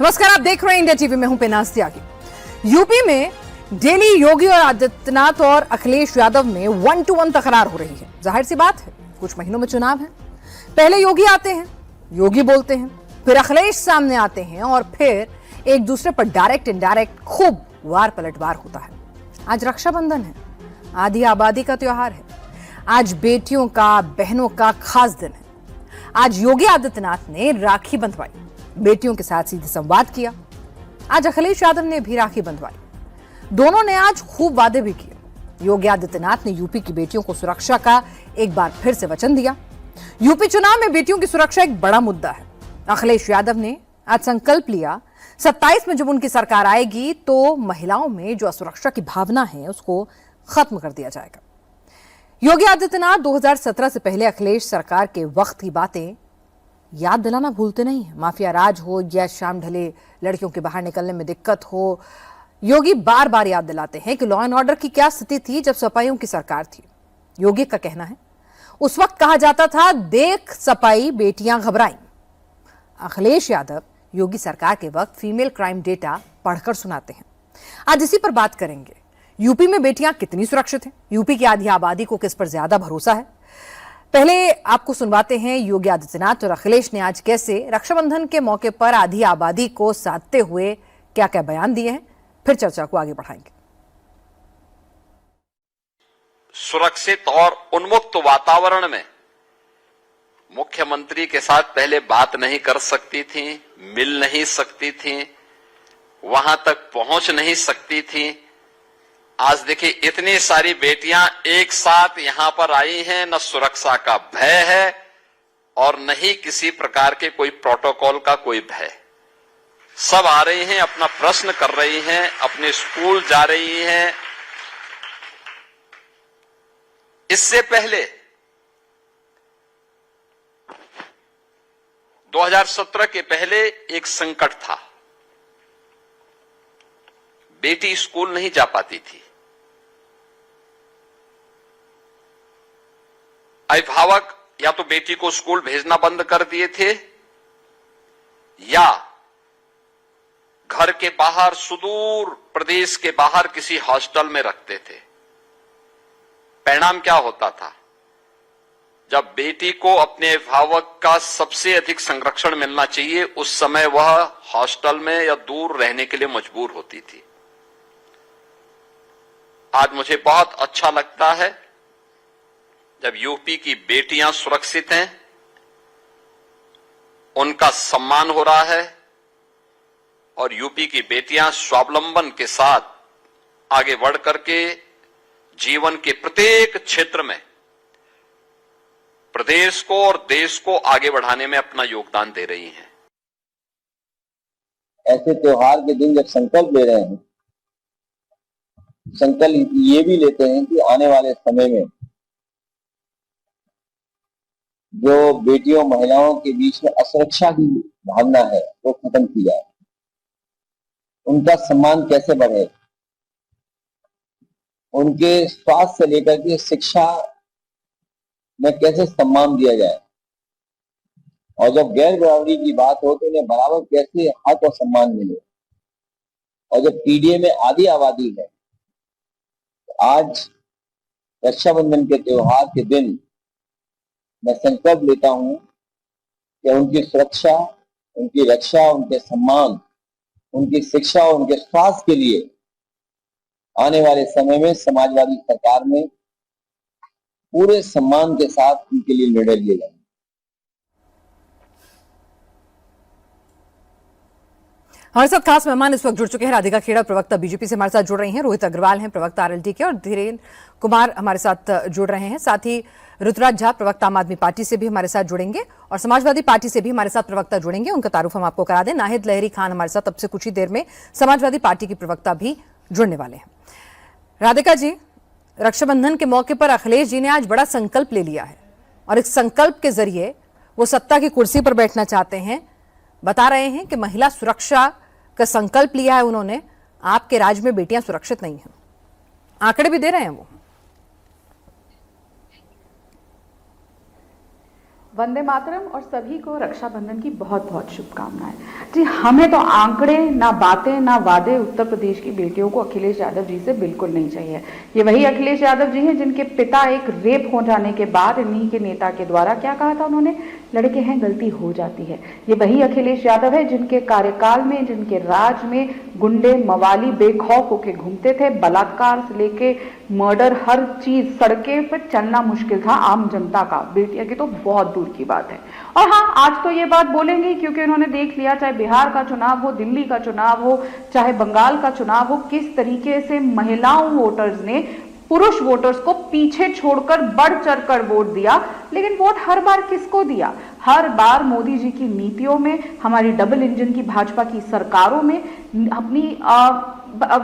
नमस्कार, आप देख रहे हैं इंडिया टीवी में हूं पेनाज त्यागी। यूपी में डेली योगी और आदित्यनाथ और अखिलेश यादव में 1-to-1 तकरार हो रही है। जाहिर सी बात है, कुछ महीनों में चुनाव है। पहले योगी आते हैं, योगी बोलते हैं, फिर अखिलेश सामने आते हैं और फिर एक दूसरे पर डायरेक्ट इनडायरेक्ट खूब वार पलटवार होता है। आज रक्षाबंधन है, आधी आबादी का त्योहार है। आज बेटियों का, बहनों का खास दिन है। आज योगी आदित्यनाथ ने राखी बंधवाई, बेटियों के साथ सीधे संवाद किया। आज अखिलेश यादव ने भी राखी बंधवाई। दोनों ने आज खूब वादे भी किए। योगी आदित्यनाथ ने यूपी की बेटियों को सुरक्षा का एक बार फिर से वचन दिया। यूपी चुनाव में बेटियों की सुरक्षा एक बड़ा मुद्दा है। अखिलेश यादव ने आज संकल्प लिया, 27 में जब उनकी सरकार आएगी तो महिलाओं में जो असुरक्षा की भावना है उसको खत्म कर दिया जाएगा। योगी आदित्यनाथ 2017 से पहले अखिलेश सरकार के वक्त की बातें याद दिलाना भूलते नहीं है। माफिया राज हो या शाम ढले लड़कियों के बाहर निकलने में दिक्कत हो, योगी बार बार याद दिलाते हैं कि लॉ एंड ऑर्डर की क्या स्थिति थी जब सपाइयों की सरकार थी। योगी का कहना है, उस वक्त कहा जाता था, देख सपाई बेटियां घबराई। अखिलेश यादव योगी सरकार के वक्त फीमेल क्राइम डेटा पढ़कर सुनाते हैं। आज इसी पर बात करेंगे। यूपी में बेटियां कितनी सुरक्षित हैं? यूपी की आधी आबादी को किस पर ज्यादा भरोसा है? पहले आपको सुनवाते हैं योगी आदित्यनाथ और अखिलेश ने आज कैसे रक्षाबंधन के मौके पर आधी आबादी को साधते हुए क्या क्या बयान दिए हैं, फिर चर्चा को आगे बढ़ाएंगे। सुरक्षित और उन्मुक्त वातावरण में मुख्यमंत्री के साथ पहले बात नहीं कर सकती थी, मिल नहीं सकती थी, वहां तक पहुंच नहीं सकती थी। आज देखिए, इतनी सारी बेटियां एक साथ यहां पर आई हैं। न सुरक्षा का भय है और न ही किसी प्रकार के कोई प्रोटोकॉल का कोई भय। सब आ रही हैं, अपना प्रश्न कर रही हैं, अपने स्कूल जा रही हैं। इससे पहले 2017 के पहले एक संकट था। बेटी स्कूल नहीं जा पाती थी। अभिभावक या तो बेटी को स्कूल भेजना बंद कर दिए थे या घर के बाहर, सुदूर प्रदेश के बाहर किसी हॉस्टल में रखते थे। परिणाम क्या होता था? जब बेटी को अपने अभिभावक का सबसे अधिक संरक्षण मिलना चाहिए, उस समय वह हॉस्टल में या दूर रहने के लिए मजबूर होती थी। आज मुझे बहुत अच्छा लगता है जब यूपी की बेटियां सुरक्षित हैं, उनका सम्मान हो रहा है और यूपी की बेटियां स्वावलंबन के साथ आगे बढ़ करके जीवन के प्रत्येक क्षेत्र में प्रदेश को और देश को आगे बढ़ाने में अपना योगदान दे रही हैं। ऐसे त्योहार के दिन जब संकल्प ले रहे हैं, संकल्प ये भी लेते हैं कि आने वाले समय में जो बेटियों, महिलाओं के बीच में असुरक्षा की भावना है वो खत्म की जाए। उनका सम्मान कैसे बढ़े, उनके स्वास्थ्य से लेकर के शिक्षा में कैसे सम्मान दिया जाए, और जब गैर बराबरी की बात हो तो उन्हें बराबर कैसे हक और सम्मान मिले। और जब पीडीए में आधी आबादी है, तो आज रक्षाबंधन के त्योहार के दिन मैं संकल्प लेता हूं कि उनकी सुरक्षा, उनकी रक्षा, उनके सम्मान, उनकी शिक्षा और उनके स्वास्थ्य के लिए आने वाले समय में समाजवादी सरकार में पूरे सम्मान के साथ उनके लिए निर्णय लिए जाएंगे। हमारे साथ खास मेहमान इस वक्त जुड़ चुके हैं। राधिका खेड़ा, प्रवक्ता बीजेपी से हमारे साथ जुड़ रही हैं। रोहित अग्रवाल हैं, प्रवक्ता आरएलडी के, और धीरेन्द्र कुमार हमारे साथ जुड़ रहे हैं। साथ ही ऋतुराज झा, प्रवक्ता आम आदमी पार्टी से भी हमारे साथ जुड़ेंगे और समाजवादी पार्टी से भी हमारे साथ प्रवक्ता जुड़ेंगे। उनका तारुफ हम आपको करा दें। नाहिद लहरी खान हमारे साथ अब से कुछ ही देर में समाजवादी पार्टी की प्रवक्ता भी जुड़ने वाले हैं। राधिका जी, रक्षाबंधन के मौके पर अखिलेश जी ने आज बड़ा संकल्प ले लिया है और इस संकल्प के जरिए वो सत्ता की कुर्सी पर बैठना चाहते हैं। बता रहे हैं कि महिला सुरक्षा का संकल्प लिया है उन्होंने। आपके राज्य में बेटियां सुरक्षित नहीं हैं, आंकड़े भी दे रहे हैं वो। वंदे मातरम और सभी को रक्षाबंधन की बहुत बहुत शुभकामनाएं। जी, हमें तो आंकड़े ना बातें ना वादे उत्तर प्रदेश की बेटियों को अखिलेश यादव जी से बिल्कुल नहीं चाहिए। ये वही अखिलेश यादव जी हैं जिनके पिता एक रेप हो जाने के बाद इन्हीं के नेता के द्वारा क्या कहा था उन्होंने, लड़के हैं गलती हो जाती है। ये वही अखिलेश यादव है जिनके कार्यकाल में, जिनके राज में गुंडे मवाली बेखौफ होके घूमते थे, बलात्कार से लेके मर्डर, हर चीज, सड़कें पर चलना मुश्किल था आम जनता का। बेटियां की तो बहुत दूर की बात है। और हाँ, आज तो ये बात बोलेंगे क्योंकि उन्होंने देख लिया, चाहे बिहार का चुनाव हो, दिल्ली का चुनाव हो, चाहे बंगाल का चुनाव हो, किस तरीके से महिलाओं वोटर्स ने पुरुष वोटर्स को पीछे छोड़कर बढ़ चढ़कर वोट दिया। लेकिन वोट हर बार किसको दिया? हर बार मोदी जी की नीतियों में, हमारी डबल इंजन की भाजपा की सरकारों में अपनी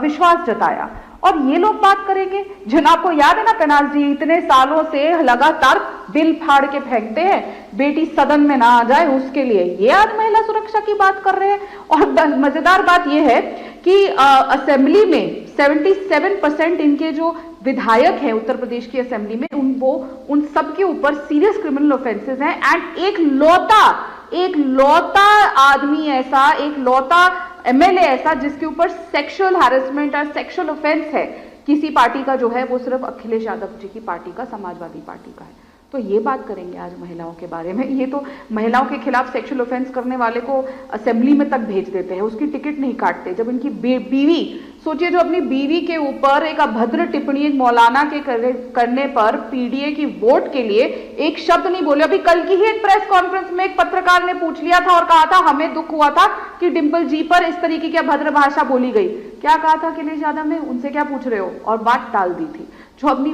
विश्वास जताया। और ये लोग बात करेंगे जिन, आपको याद है ना पनाज जी, इतने सालों से लगातार बिल फाड़ के फेंकते हैं बेटी सदन में ना आ जाए उसके लिए, ये आज महिला सुरक्षा की बात कर रहे हैं। और मजेदार बात ये है कि असेंबली में 77% इनके जो विधायक हैं उत्तर प्रदेश की असेंबली में, उन सब के ऊपर सीरियस क्रिमिनल ऑफेंसेस हैं। एंड एक लौता आदमी ऐसा, एक लौता एमएलए ऐसा जिसके ऊपर सेक्सुअल हैरेसमेंट और सेक्सुअल ऑफेंस है किसी पार्टी का जो है, वो सिर्फ अखिलेश यादव जी की पार्टी का, समाजवादी पार्टी का है। तो ये बात करेंगे आज महिलाओं के बारे में। ये तो महिलाओं के खिलाफ सेक्सुअल ऑफेंस करने वाले को असेंबली में तक भेज देते हैं, उसकी टिकट नहीं काटते। जब इनकी बीवी, सोचिए, जो अपनी बीवी के ऊपर एक अभद्र टिप्पणी एक मौलाना के करने पर पीडीए की वोट के लिए एक शब्द नहीं बोले। अभी कल की ही एक प्रेस कॉन्फ्रेंस में एक पत्रकार ने पूछ लिया था और कहा था हमें दुख हुआ था कि डिंपल जी पर इस तरीके की अभद्र भाषा बोली गई। क्या कहा था अखिलेश यादव ने? उनसे क्या पूछ रहे हो? और बात टाल दी थी। जो अपनी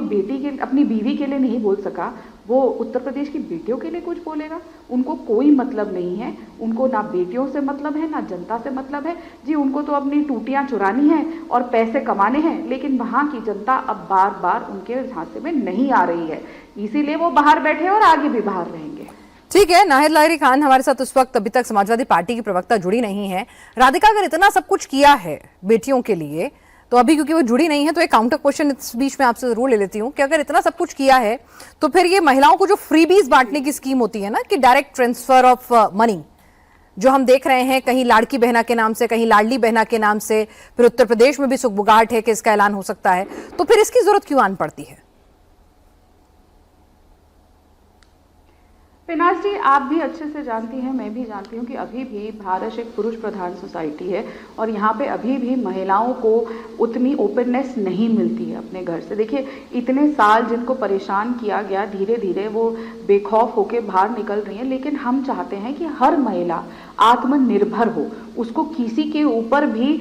बीवी के लिए नहीं बोल सका, वो उत्तर प्रदेश की बेटियों के लिए कुछ बोलेगा? उनको कोई मतलब नहीं है, उनको ना बेटियों से मतलब है ना जनता से मतलब है। जी, उनको तो अपनी टूटियां चुरानी है और पैसे कमाने हैं, लेकिन वहां की जनता अब बार बार उनके झांसे में नहीं आ रही है, इसीलिए वो बाहर बैठे और आगे भी बाहर रहेंगे। ठीक है, नाहिद लाहिरी खान हमारे साथ उस वक्त अभी तक समाजवादी पार्टी की प्रवक्ता जुड़ी नहीं है। राधिका, अगर इतना सब कुछ किया है बेटियों के लिए, तो अभी क्योंकि वो जुड़ी नहीं है तो एक काउंटर क्वेश्चन इस बीच में आपसे जरूर ले लेती हूँ कि अगर इतना सब कुछ किया है तो फिर ये महिलाओं को जो फ्रीबीज बांटने की स्कीम होती है ना, कि डायरेक्ट ट्रांसफर ऑफ मनी, जो हम देख रहे हैं कहीं लाड़की बहना के नाम से, कहीं लाडली बहना के नाम से, फिर उत्तर प्रदेश में भी सुगबुगाहट है कि इसका ऐलान हो सकता है, तो फिर इसकी जरूरत क्यों आन पड़ती है? पिनाज जी, आप भी अच्छे से जानती हैं, मैं भी जानती हूँ कि अभी भी भारत एक पुरुष प्रधान सोसाइटी है और यहाँ पे अभी भी महिलाओं को उतनी ओपननेस नहीं मिलती है अपने घर से। देखिए, इतने साल जिनको परेशान किया गया, धीरे धीरे वो बेखौफ होके बाहर निकल रही हैं। लेकिन हम चाहते हैं कि हर महिला आत्मनिर्भर हो, उसको किसी के ऊपर भी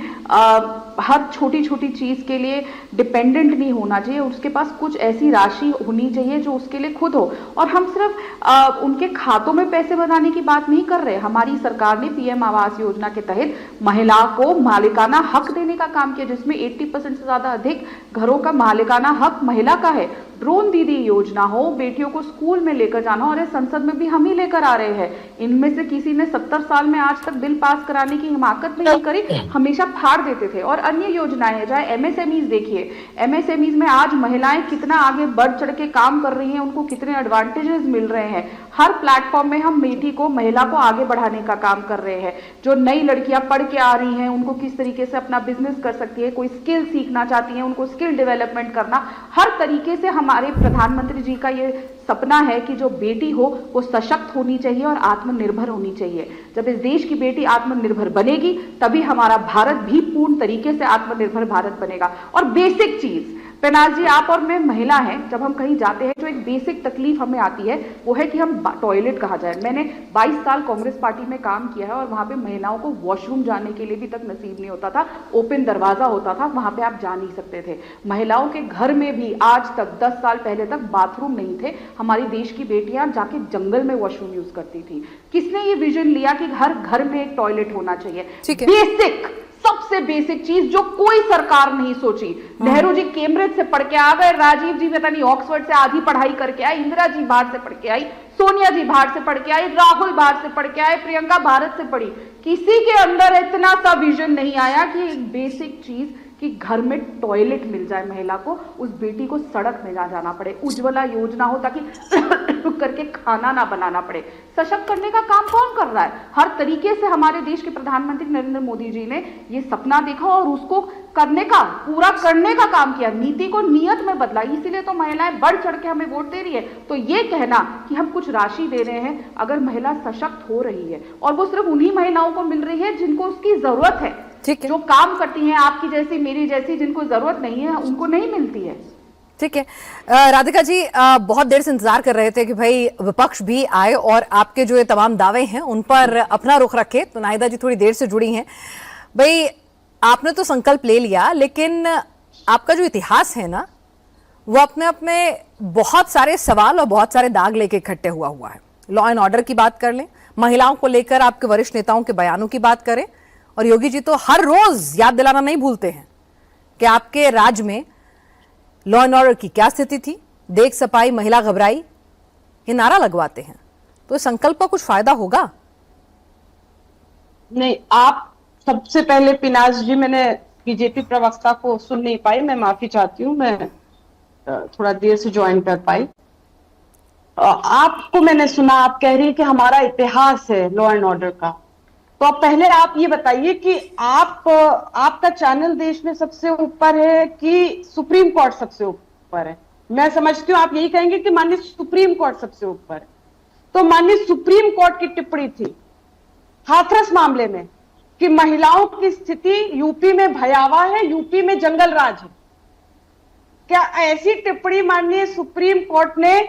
हर छोटी छोटी चीज़ के लिए डिपेंडेंट नहीं होना चाहिए। उसके पास कुछ ऐसी राशि होनी चाहिए जो उसके लिए खुद हो। और हम सिर्फ उनके खातों में पैसे बनाने की बात नहीं कर रहे। हमारी सरकार ने पीएम आवास योजना के तहत महिला को मालिकाना हक देने का काम किया, जिसमें 80% से ज़्यादा अधिक घरों का मालिकाना हक महिला का है। ड्रोन दीदी योजना हो, बेटियों को स्कूल में लेकर जाना, और संसद में भी हम ही लेकर आ रहे हैं। इनमें से किसी ने 70 साल में आज तक बिल पास कराने की हिमाकत नहीं करी, हमेशा फाड़ देते थे। और अन्य योजनाएं हैं, चाहे एमएसएमईज देखिए, एमएसएमईज में आज महिलाएं कितना आगे बढ़ चढ़ के काम कर रही हैं, उनको कितने एडवांटेजेस मिल रहे हैं। हर प्लेटफॉर्म में हम बेटी को, महिला को आगे बढ़ाने का काम कर रहे हैं। जो नई लड़कियां पढ़ के आ रही हैं, उनको किस तरीके से अपना बिजनेस कर सकती है, कोई स्किल सीखना चाहती है, उनको स्किल डेवलपमेंट करना, हर तरीके से हमारे प्रधानमंत्री जी का ये सपना है कि जो बेटी हो वो सशक्त होनी चाहिए और आत्मनिर्भर होनी चाहिए। जब इस देश की बेटी आत्मनिर्भर बनेगी, तभी हमारा भारत भी पूर्ण तरीके से आत्मनिर्भर भारत बनेगा। और बेसिक चीज, पेनाज जी, आप और मैं महिला हैं, जब हम कहीं जाते हैं जो एक बेसिक तकलीफ हमें आती है वो है कि हम टॉयलेट कहाँ जाए। मैंने 22 साल कांग्रेस पार्टी में काम किया है और वहां पे महिलाओं को वॉशरूम जाने के लिए भी तक नसीब नहीं होता था। ओपन दरवाजा होता था, वहां पे आप जा नहीं सकते थे। महिलाओं के घर में भी आज तक 10 साल पहले तक बाथरूम नहीं थे। हमारी देश की बेटियां जाके जंगल में वॉशरूम यूज करती थी। किसने ये विजन लिया कि हर घर में एक टॉयलेट होना चाहिए? बेसिक, सबसे बेसिक चीज जो कोई सरकार नहीं सोची। नेहरू जी कैम्ब्रिज से पढ़ के आ गए, राजीव जी पता नहीं ऑक्सफोर्ड से आधी पढ़ाई करके आए, इंदिरा जी बाहर से पढ़ के आई, सोनिया जी बाहर से पढ़ के आई, राहुल बाहर से पढ़ के आए, प्रियंका भारत से पढ़ी। किसी के अंदर इतना सा विजन नहीं आया कि एक बेसिक चीज कि घर में टॉयलेट मिल जाए महिला को, उस बेटी को सड़क में ना जाना पड़े। उज्ज्वला योजना हो ताकि रुक करके खाना ना बनाना पड़े। सशक्त करने का काम कौन कर रहा है? हर तरीके से हमारे देश के प्रधानमंत्री नरेंद्र मोदी जी ने ये सपना देखा और उसको पूरा करने का काम किया, नीति को नियत में बदला। इसीलिए तो महिलाएं बढ़ चढ़ के हमें वोट दे रही है। तो ये कहना कि हम कुछ राशि दे रहे हैं, अगर महिला सशक्त हो रही है और वो सिर्फ उन्हीं महिलाओं को मिल रही है जिनको उसकी जरूरत है, जो काम करती हैं आपकी जैसी मेरी जैसी, जिनको जरूरत नहीं है उनको नहीं मिलती है। ठीक है राधिका जी, बहुत देर से इंतजार कर रहे थे कि भाई विपक्ष भी आए और आपके जो ये तमाम दावे हैं उन पर अपना रुख रखे। तो नाहिदा जी थोड़ी देर से जुड़ी हैं। भाई आपने तो संकल्प ले लिया, लेकिन आपका जो इतिहास है ना, वो अपने आप में बहुत सारे सवाल और बहुत सारे दाग लेके इकट्ठे हुआ है। लॉ एंड ऑर्डर की बात कर लें, महिलाओं को लेकर आपके वरिष्ठ नेताओं के बयानों की बात करें, और योगी जी तो हर रोज याद दिलाना नहीं भूलते हैं कि आपके राज्य में लॉ एंड ऑर्डर की क्या स्थिति थी, देख सपाई महिला घबराई, ये नारा लगवाते हैं। तो संकल्प का कुछ फायदा होगा? नहीं, आप सबसे पहले पिनाज जी, मैंने बीजेपी प्रवक्ता को सुन नहीं पाई, मैं माफी चाहती हूँ, मैं थोड़ा देर से ज्वाइन कर पाई। आपको मैंने सुना, आप कह रही है कि हमारा इतिहास है लॉ एंड ऑर्डर का। तो अब पहले आप ये बताइए कि आपका चैनल देश में सबसे ऊपर है कि सुप्रीम कोर्ट सबसे ऊपर है? मैं समझती हूँ आप यही कहेंगे कि माननीय सुप्रीम कोर्ट सबसे ऊपर है। तो माननीय सुप्रीम कोर्ट की टिप्पणी थी हाथरस मामले में कि महिलाओं की स्थिति यूपी में भयावह है, यूपी में जंगल राज है। क्या ऐसी टिप्पणी माननीय सुप्रीम कोर्ट ने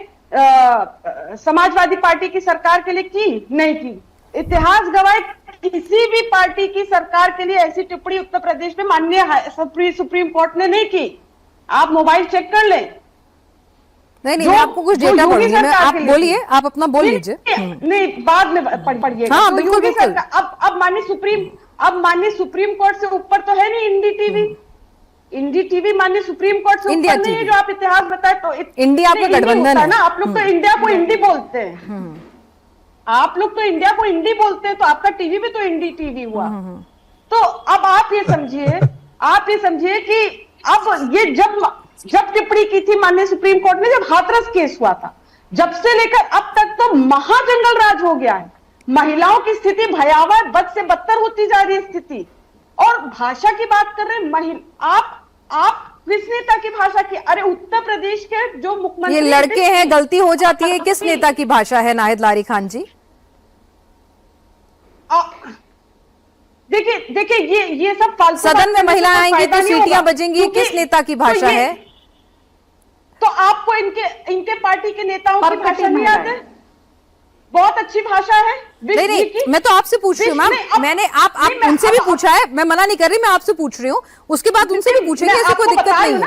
समाजवादी पार्टी की सरकार के लिए की? नहीं की। इतिहास गवाह किसी भी पार्टी की सरकार के लिए ऐसी टिप्पणी उत्तर प्रदेश में माननीय सुप्रीम कोर्ट ने नहीं की। आप मोबाइल चेक कर लें। नहीं, मैं आपको कुछ डेटा पढ़ूंगी, आप बोलिए, आप अपना बोल लीजिए। नहीं, बाद में पढ़िएगा। हाँ, बिल्कुल बिल्कुल। अब माननीय सुप्रीम कोर्ट से ऊपर तो है नहीं इंडी टीवी माननीय सुप्रीम कोर्ट से ऊपर नहीं है, जो आप इतिहास बताए। तो इंडिया आपका गठबंधन है ना, आप लोग तो इंडिया को इंडी बोलते हैं, आप लोग तो इंडिया को इंडी बोलते हैं, तो आपका टीवी भी तो इंडी टीवी हुआ। तो अब आप ये समझिए कि अब ये जब टिप्पणी की थी माननीय सुप्रीम कोर्ट ने, जब हाथरस केस हुआ था, जब से लेकर अब तक तो महाजंगल राज हो गया है। महिलाओं की स्थिति भयावह, बद से बदतर होती जा रही है स्थिति। और भाषा की बात कर रहे हैं, आप किस नेता की भाषा की? अरे उत्तर प्रदेश के जो मुख्यमंत्री, ये लड़के हैं, गलती हो जाती है, किस नेता की भाषा है नाहिद लारी खान जी? देखिए ये सब फालतू। सदन में महिलाएं आएंगी तो सीटियां बजेंगी, किस नेता की भाषा है? तो आपको इनके पार्टी के नेताओं की भाषा नहीं आती? बहुत अच्छी भाषा है। नहीं, मैं तो आपसे पूछ रही हूँ मैम, मैंने आप उनसे भी पूछा है, मैं मना नहीं कर रही, मैं आपसे पूछ रही हूँ, उसके बाद उनसे भी पूछेंगे, ऐसी कोई दिक्कत नहीं है।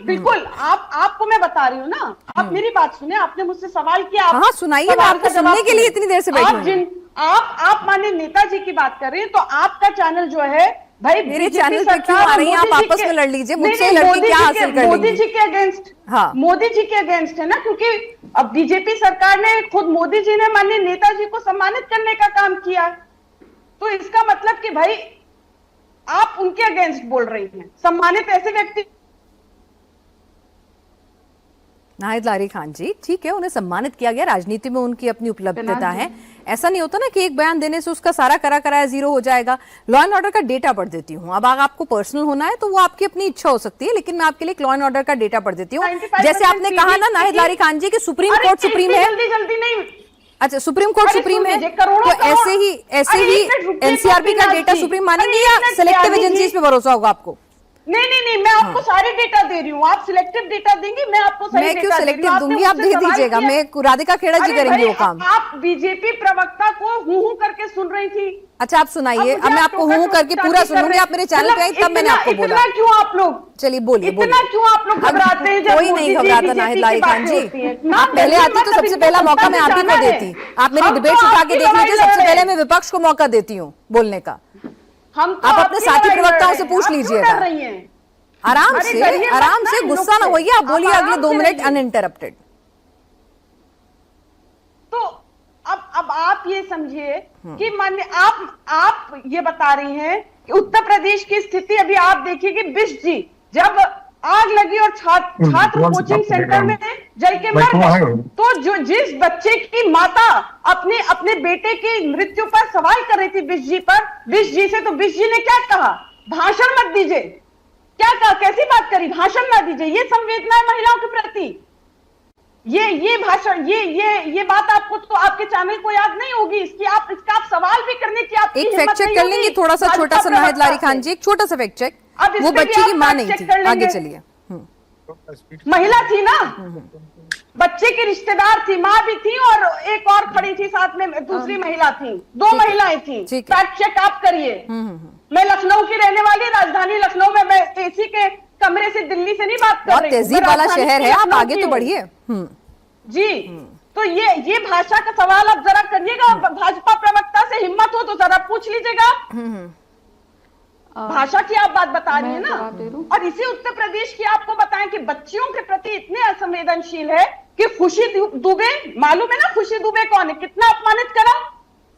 बिल्कुल आपको मैं बता रही हूँ ना, आप मेरी बात सुने, आपने मुझसे सवाल किया। हाँ सुनाइए, मैं आपको सुनने के लिए इतनी देर से बैठी हूँ। आप माननीय नेताजी की बात कर रही हैं, तो आपका चैनल जो है भाई, मेरे चैनल पे क्यों आ रही हैं आप? आपस में लड़ लीजिए, मुझसे लड़के क्या हासिल कर लेंगे? मोदी जी के अगेंस्ट, हाँ मोदी जी के अगेंस्ट है ना, क्योंकि अब बीजेपी सरकार ने, खुद मोदी जी ने माननीय नेताजी को सम्मानित करने का काम किया। तो इसका मतलब कि भाई आप उनके अगेंस्ट बोल रही हैं। सम्मानित ऐसे व्यक्ति, नाहिद लारी खान जी, ठीक है, उन्हें सम्मानित किया गया, राजनीति में उनकी अपनी उपलब्धता है। ऐसा नहीं होता ना कि एक बयान देने से उसका सारा कराया जीरो हो जाएगा। लॉ एंड ऑर्डर का डेटा पढ़ देती हूँ। अब आपको पर्सनल होना है तो वो आपकी अपनी इच्छा हो सकती है, लेकिन मैं आपके लिए लॉ एंड ऑर्डर का डेटा पढ़ देती हूँ। जैसे आपने कहा ना नाहिद लारी खान जी कि सुप्रीम कोर्ट सुप्रीम है, जल्दी नहीं, अच्छा सुप्रीम कोर्ट सुप्रीम है, तो ऐसे ही एनसीआरबी का डेटा सुप्रीम मानेंगे या सिलेक्टिव एजेंसीज पे भरोसा होगा आपको? नहीं, मैं आपको सारे डेटा दे रही हूँ। आप सिलेक्टिव डेटा देंगे, मैं आपको सही मैं क्यों सिलेक्टिव दूंगी? आप दे दीजिएगा, मैं राधिका खेड़ा जी करेंगी वो काम। आप बीजेपी प्रवक्ता को हूं करके सुन रही थी। अच्छा आप सुनाइए, अब मैं आपको हूं करके पूरा सुनूंगी। आप मेरे चैनल पे आई तब मैंने आपको बोला। इतना क्यों आप लोग, चलिए बोलिए, इतना क्यों आप लोग घबराते हैं? कोई नहीं घबराता नाहिद लारी खान जी। आप पहले आती तो सबसे पहला मौका मैं आप ही को देती। आप मेरी डिबेट उठा के देख लीजिए, सबसे पहले मैं विपक्ष को मौका देती हूँ बोलने का। आप अपने साथी प्रवक्ताओं से पूछ लीजिएगा, आराम से गुस्सा ना होइए, आप बोलिए अगले 2 मिनट अनइंटरप्टेड। तो अब आप ये समझिए कि मान्य आप ये बता रही हैं कि उत्तर प्रदेश की स्थिति, अभी आप देखिए कि बिष्ट जी जब आग लगी और छात्र कोचिंग सेंटर में जल के मर गए। तो जो जिस बच्चे की माता अपने बेटे की मृत्यु पर सवाल कर रही थी विश जी पर, विश जी से, तो विश जी ने क्या कहा? भाषण मत दीजिए। क्या कहा? कैसी बात करी? भाषण मत दीजिए। ये संवेदना है महिलाओं के प्रति। ये भाषण, ये बात आपको, तो आपके चैनल को याद नहीं होगी। इसका आप सवाल भी करने की आपकी एक हिम्मत फैक्ट चेक नहीं कर लेंगे, होगी। थोड़ा सा छोटा सा नाहिद लारी खान जी, से। एक छोटा सा फैक्ट चेक। अब इस वो पे भी बच्ची की आप मां fact नहीं check थी। कर लेंगे। आगे चलिए। महिला थी ना, बच्चे की रिश्तेदार थी, मां भी थी और एक और खड़ी थी साथ में, दूसरी महिला थी, दो महिलाएं थी। फैक्ट चेक आप करिए। मैं लखनऊ की रहने वाली, राजधानी लखनऊ में, मैं एसी के कमरे से दिल्ली से नहीं बात कर रही। बहुत तहजीब वाला शहर है, आप आगे तो बढ़िए। जी, तो ये भाषा का सवाल आप जरा करिएगा। भाजपा प्रवक्ता से हिम्मत हो तो जरा पूछ लीजिएगा। भाषा की आप बात बता रही है ना, और इसी उत्तर प्रदेश की आपको बताएं कि बच्चियों के प्रति इतने असंवेदनशील है कि खुशी दुबे, मालूम है ना खुशी दुबे कौन है, कितना अपमानित करा।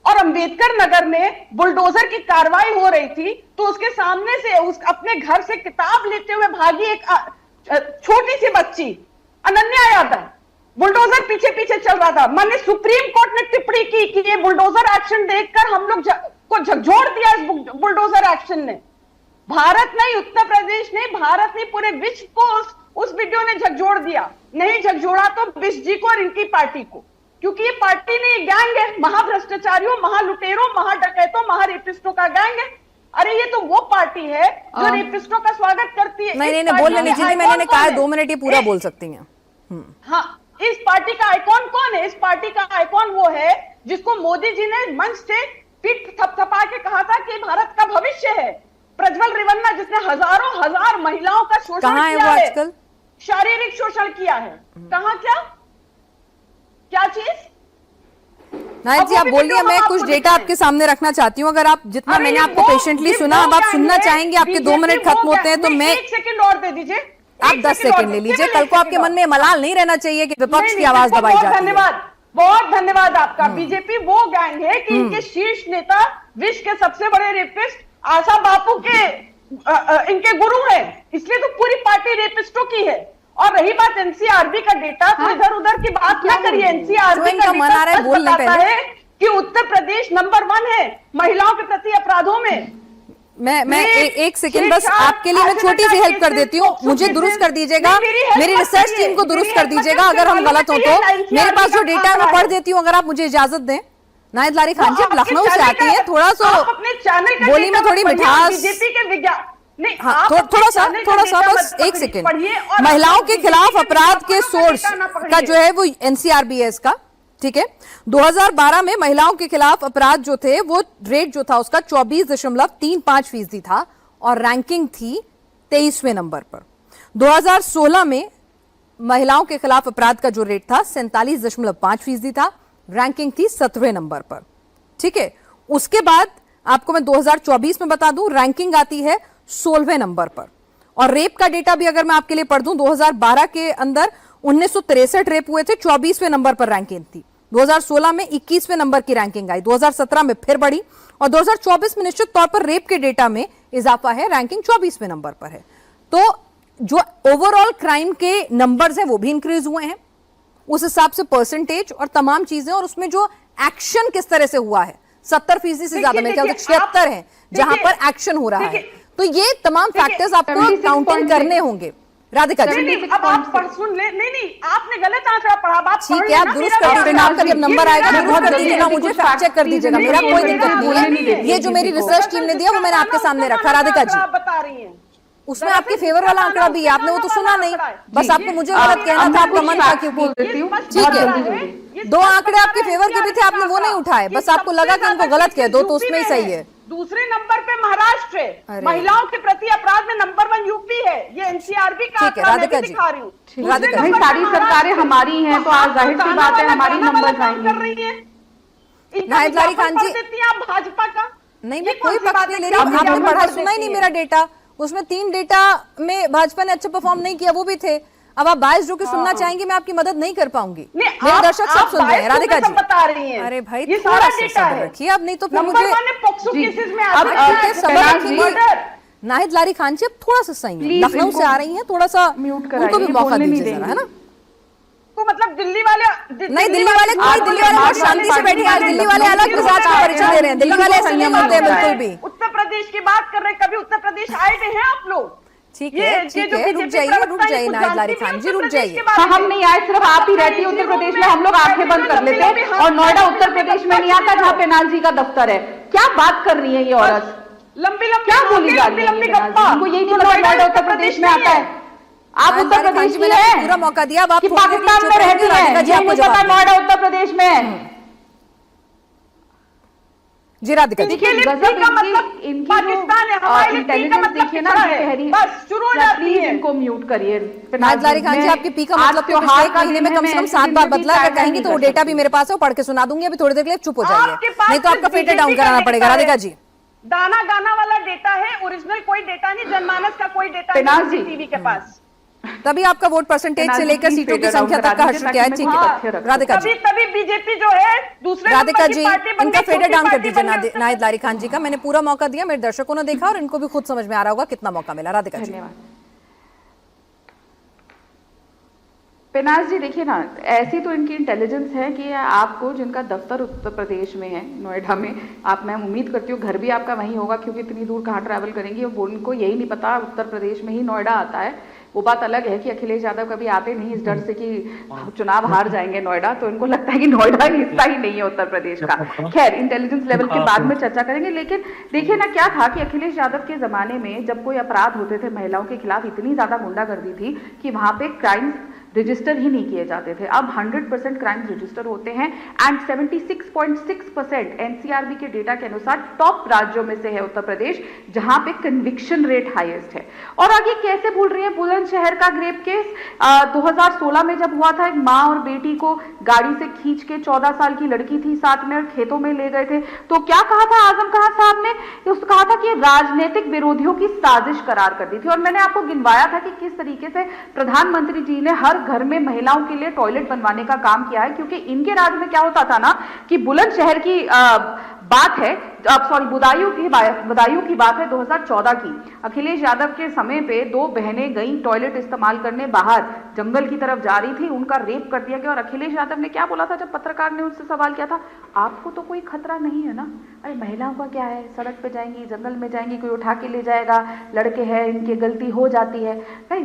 और अंबेडकर नगर में बुलडोजर की कार्रवाई हो रही थी तो उसके सामने से अपने घर से किताब लेते हुए भागी एक छोटी सी बच्ची अनन्या यादव। बुलडोजर पीछे पीछे चल रहा था। माननीय सुप्रीम कोर्ट ने टिप्पणी की कि ये बुलडोजर एक्शन देखकर हम लोग को झकझोर दिया इस बुलडोजर एक्शन ने। भारत नहीं, उत्तर प्रदेश नहीं, भारत नहीं, पूरे विश्व को उस वीडियो ने झकझोर दिया। नहीं झकझोड़ा तो विश जी को और इनकी पार्टी को, क्योंकि ये पार्टी नहीं, गैंग है, महाभ्रष्टाचारियों, महालुटेरों, महाडकैतों, महारेपिस्टों का गैंग है। अरे ये तो वो पार्टी है जो रेपिस्टों का स्वागत करती है। नहीं, बोलने लीजिए, मैंने कहा 2 मिनट ये पूरा बोल सकती हैं। हाँ, इस पार्टी का आइकॉन कौन है? इस पार्टी का आइकॉन वो है जिसको मोदी जी ने मंच से पीठ थपथपा के कहा था कि भारत का भविष्य है। प्रज्वल रेवन्ना, जिसने हजारों हजार महिलाओं का शोषण किया है, आजकल शारीरिक शोषण किया है। कहां? क्या चीज? नाहिद जी आप बोलिए, मैं कुछ डेटा आपके सामने रखना चाहती हूँ। अगर आप जितना मैंने आपको पेशेंटली सुना, अब आप सुनना चाहेंगे, आपके 2 मिनट खत्म होते हैं तो मैं 1 सेकंड और दे दीजिए। आप 10 सेकंड ले लीजिए। कल को आपके मन में मलाल नहीं रहना चाहिए कि विपक्ष की आवाज दबाई जाती है। धन्यवाद, बहुत धन्यवाद आपका। बीजेपी वो गैंग है कि इनके शीर्ष नेता विश्व के सबसे बड़े रेपिस्ट आशा बापू के इनके गुरु हैं, इसलिए तो पूरी पार्टी रेपिस्टों की है। और रही बात एनसीआरबी का डेटा, तो इधर उधर की बात क्या करिए। एनसीआरबी का डेटा बताता है कि उत्तर प्रदेश नंबर 1 है महिलाओं के प्रति अपराधों में। मैं एक सेकंड बस आपके लिए मैं छोटी सी हेल्प कर देती हूँ, मुझे दुरुस्त कर दीजिएगा, मेरी रिसर्च टीम को दुरुस्त कर दीजिएगा अगर हम गलत हो तो। मेरे पास जो डेटा है मैं पढ़ देती हूँ, अगर आप मुझे इजाजत दें। नाहिद लारी खान जी, आप लखनऊ से आती हैं, थोड़ा सा बोली में थोड़ी मिठास, बीजेपी के विज्ञान नहीं, हाँ, थोड़ा सा बस 1 सेकंड। महिलाओं के खिलाफ अपराध के सोर्स का जो है वो एनसीआरबीएस का, ठीक है, 2012 में महिलाओं के खिलाफ अपराध जो थे वो रेट जो था उसका 24.35% था और रैंकिंग थी 23वें नंबर पर। 2016 में महिलाओं के खिलाफ अपराध का जो रेट था 47.5% था, रैंकिंग थी 7वें नंबर पर। ठीक है, उसके बाद आपको मैं 2024 में बता दूं, रैंकिंग आती है 16वें नंबर पर। और रेप का डेटा भी अगर मैं आपके लिए पढ़ दूं, 2012 के अंदर 1963 रेप हुए थे, 24वें नंबर पर रैंकिंग थी। 2016 में 21वें नंबर की रैंकिंग आई, 2017 में फिर बढ़ी और 2024 में निश्चित तौर पर रेप के डेटा में इजाफा है, रैंकिंग 24वें नंबर पर है। तो जो ओवरऑल क्राइम के नंबर्स हैं वो भी इंक्रीज हुए हैं, उस हिसाब से परसेंटेज और तमाम चीजें, और उसमें जो एक्शन किस तरह से हुआ है 70% से ज्यादा, मेरे ख्याल से 76 है जहां पर एक्शन हो रहा है। तो ये तमाम फैक्टर्स आपको काउंटिंग करने होंगे। राधिका जी, अब आप सुन ले, नहीं आपने गलत आंकड़ा पढ़ा, आप ठीक है, आप दुरुस्त कर दीजिएगा, आपका जब नंबर आएगा दुरुस्त कर दीजिएगा, मुझे फैक्ट चेक कर दीजिएगा, मेरा कोई दिक्कत नहीं है। ये जो मेरी रिसर्च टीम ने दिया वो मैंने आपके सामने रखा। राधिका जी, बता रही हैं, उसमें आपके फेवर वाला आंकड़ा भी है, आपने वो तो सुना नहीं, बस आपको मुझे गलत कहना था, आपका मन था क्यों बोल देती हूँ। ठीक है, 2 आंकड़े आपके फेवर के भी थे, आपने वो नहीं उठाए, बस आपको लगा कि उनको गलत कह दो तो उसमें ही सही है। दूसरे नंबर पे महाराष्ट्र है, महिलाओं के प्रति अपराध में नंबर 1 यूपी है, ये एनसीआरबी का ठीक है। राधिका जी, दिखा रही हूँ। राधिका जी, सारी सरकारें हमारी हैं तो आज जाहिर सी बात है हमारी नंबर आएंगे। नाहिद लारी खान जी, आप भाजपा का नहीं, मैं कोई पक्ष नहीं ले रही, आपने पढ़ा सुना ही नहीं मेरा डेटा, उसमें 3 डेटा में भाजपा ने अच्छा परफॉर्म नहीं किया, वो भी थे। अब आप 22 जो कि सुनना चाहेंगे, मैं आपकी मदद नहीं कर पाऊंगी, मेरे दर्शक सब सुन रहे हैं। राधिका जी बता रही हैं, अरे भाई थोड़ा सा सब्र रखिए, अब नहीं तो फिर मुझे में पॉक्सो केसेस में अब सब्र रखिए। नाहिद लारी खान जी अब थोड़ा सा सही है, Please लखनऊ से इनको आ रही हैं, थोड़ा सा म्यूट कराइए, उनको भी मौका बोलने नहीं दीजिए जरा, है ना। तो मतलब दिल्ली वाले नहीं, दिल्ली वाले बहुत शांति से बैठे हैं आज, दिल्ली वाले अलग मिजाज का परिचय दे रहे हैं, दिल्ली वाले ऐसे नहीं होते बिल्कुल भी। उत्तर प्रदेश की बात कर रहे हैं, कभी उत्तर प्रदेश आए थे हैं आप लोग? ठीक है, रुक जाइए नाहिद लारी खान जी, रुक जाइए। हाँ, हम नहीं आए, सिर्फ आप ही रहती है उत्तर प्रदेश में, हम लोग आंखें बंद कर लेते हैं। और नोएडा उत्तर प्रदेश में नहीं आता जहाँ पे नाल जी का दफ्तर है। क्या बात कर रही है ये औरत, लंबी क्या बोली जा रही है? उनको यही नहीं पता नोएडा उत्तर प्रदेश में आता है। आप उत्तर प्रदेश की है, पूरा मौका दिया, अब आप कि पाकिस्तान में रहती है, ये नहीं पता नोएडा उत्तर प्रदेश में है। जी राधिका जी, देखिए मतलब पाकिस्तान है, हमारे लिए पी का मतलब देखिए ना, बस शुरू हो जाती है। इनको म्यूट करिए। नाहिद लारी खान जी, आपकी पी का मतलब तो पिछले एक महीने में कम से कम 7 बार बदला, अगर कहेंगी तो वो डेटा भी मेरे पास है, वो पढ़ के सुना दूंगी, अभी थोड़ी देर के लिए चुप हो जाइए, नहीं तो आपका फेटर डाउन कराना पड़ेगा। राधिका जी, दाना गाना वाला डेटा है, ओरिजिनल कोई डेटा नहीं, जनमानस का कोई डेटा नहीं टीवी के पास। तभी आपका वोट परसेंटेज से लेकर सीटों की संख्या तक का हर्ष क्या है। ठीक है राधिका जी, तभी बीजेपी जो है दूसरे राधिका जी इनका फेडर डाउन कर दीजिए नाहिद लारी खान जी का। मैंने पूरा मौका दिया, मेरे दर्शकों ने देखा और इनको भी खुद समझ में आ रहा होगा कितना मौका मिला। राधिका जी, पेनाज जी देखिए ना, ऐसी तो इनकी इंटेलिजेंस है कि आपको, जिनका दफ्तर उत्तर प्रदेश में है नोएडा में, आप, मैं उम्मीद करती हूँ घर भी आपका वहीं होगा, क्योंकि इतनी दूर कहाँ ट्रैवल करेंगी, और उनको यही नहीं पता उत्तर प्रदेश में ही नोएडा आता है। वो बात अलग है कि अखिलेश यादव कभी आते नहीं इस डर से कि चुनाव हार जाएंगे नोएडा, तो इनको लगता है कि नोएडा हिस्सा ही नहीं है उत्तर प्रदेश का। खैर, इंटेलिजेंस लेवल के बाद में चर्चा करेंगे, लेकिन देखिए ना क्या था कि अखिलेश यादव के जमाने में जब कोई अपराध होते थे महिलाओं के खिलाफ, इतनी ज्यादा गुंडागर्दी थी कि वहां पे क्राइम्स रजिस्टर ही नहीं किए जाते थे। अब 100% क्राइम्स रजिस्टर होते हैं एंड 76.6% एनसीआरबी के डेटा के अनुसार टॉप राज्यों में से है उत्तर प्रदेश, जहां पे कन्विक्शन रेट हाईएस्ट है। और आगे कैसे भूल रही है बुलंदशहर का ग्रेप केस, 2016 में जब हुआ था, एक माँ और बेटी को गाड़ी से खींच के, 14 साल की लड़की थी साथ में, खेतों में ले गए थे, तो क्या कहा था आजम खान साहब ने? उसने कहा था कि राजनीतिक विरोधियों की साजिश करार कर दी थी। और मैंने आपको गिनवाया था कि किस तरीके से प्रधानमंत्री जी ने हर घर में महिलाओं के लिए टॉयलेट बनवाने का काम किया है, क्योंकि इनके राज में क्या होता था ना कि बुलंदशहर की बात है, बदायूं की बात है 2014 की। अखिलेश यादव के समय पे 2 बहनें गई टॉयलेट इस्तेमाल करने, बाहर जंगल की तरफ जा रही थी, उनका रेप कर दिया गया। और अखिलेश यादव ने क्या बोला था जब पत्रकार ने उनसे सवाल किया था? आपको तो कोई खतरा नहीं है ना, अरे महिलाओं का क्या है, सड़क पे जाएंगी, जंगल में जाएंगी, कोई उठा के ले जाएगा, लड़के हैं, इनकी गलती हो जाती है। भाई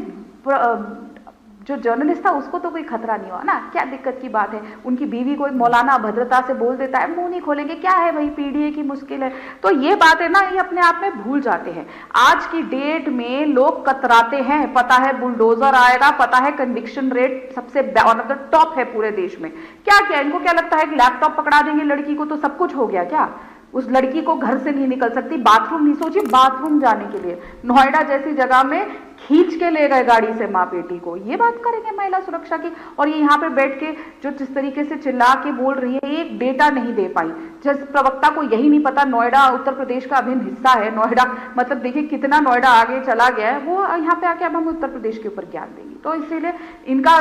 जो जर्नलिस्ट था उसको तो कोई खतरा नहीं हुआ ना, क्या दिक्कत की बात है? उनकी बीवी को मौलाना अभद्रता से बोल देता है, मुंह नहीं खोलेंगे, क्या है भाई, पीडीए की मुश्किल है। तो ये बात है ना, ये अपने आप में भूल जाते हैं। आज की डेट में लोग कतराते हैं, पता है बुलडोजर आएगा, पता है कन्विक्शन रेट सबसे वन ऑफ द टॉप है पूरे देश में। क्या क्या इनको क्या लगता है कि लैपटॉप पकड़ा देंगे लड़की को तो सब कुछ हो गया क्या? उस लड़की को घर से नहीं निकल सकती, बाथरूम नहीं, सोचिए बाथरूम जाने के लिए नोएडा जैसी जगह में खींच के ले गए गाड़ी से माँ बेटी को। ये बात करेंगे महिला सुरक्षा की? और ये यहाँ पे बैठ के जो जिस तरीके से चिल्ला के बोल रही है, एक डेटा नहीं दे पाई। जिस प्रवक्ता को यही नहीं पता नोएडा उत्तर प्रदेश का अभिन्न हिस्सा है, नोएडा मतलब देखिए कितना नोएडा आगे चला गया है, वो यहाँ पे आके अब हम उत्तर प्रदेश के ऊपर ज्ञान देंगे। तो इसीलिए इनका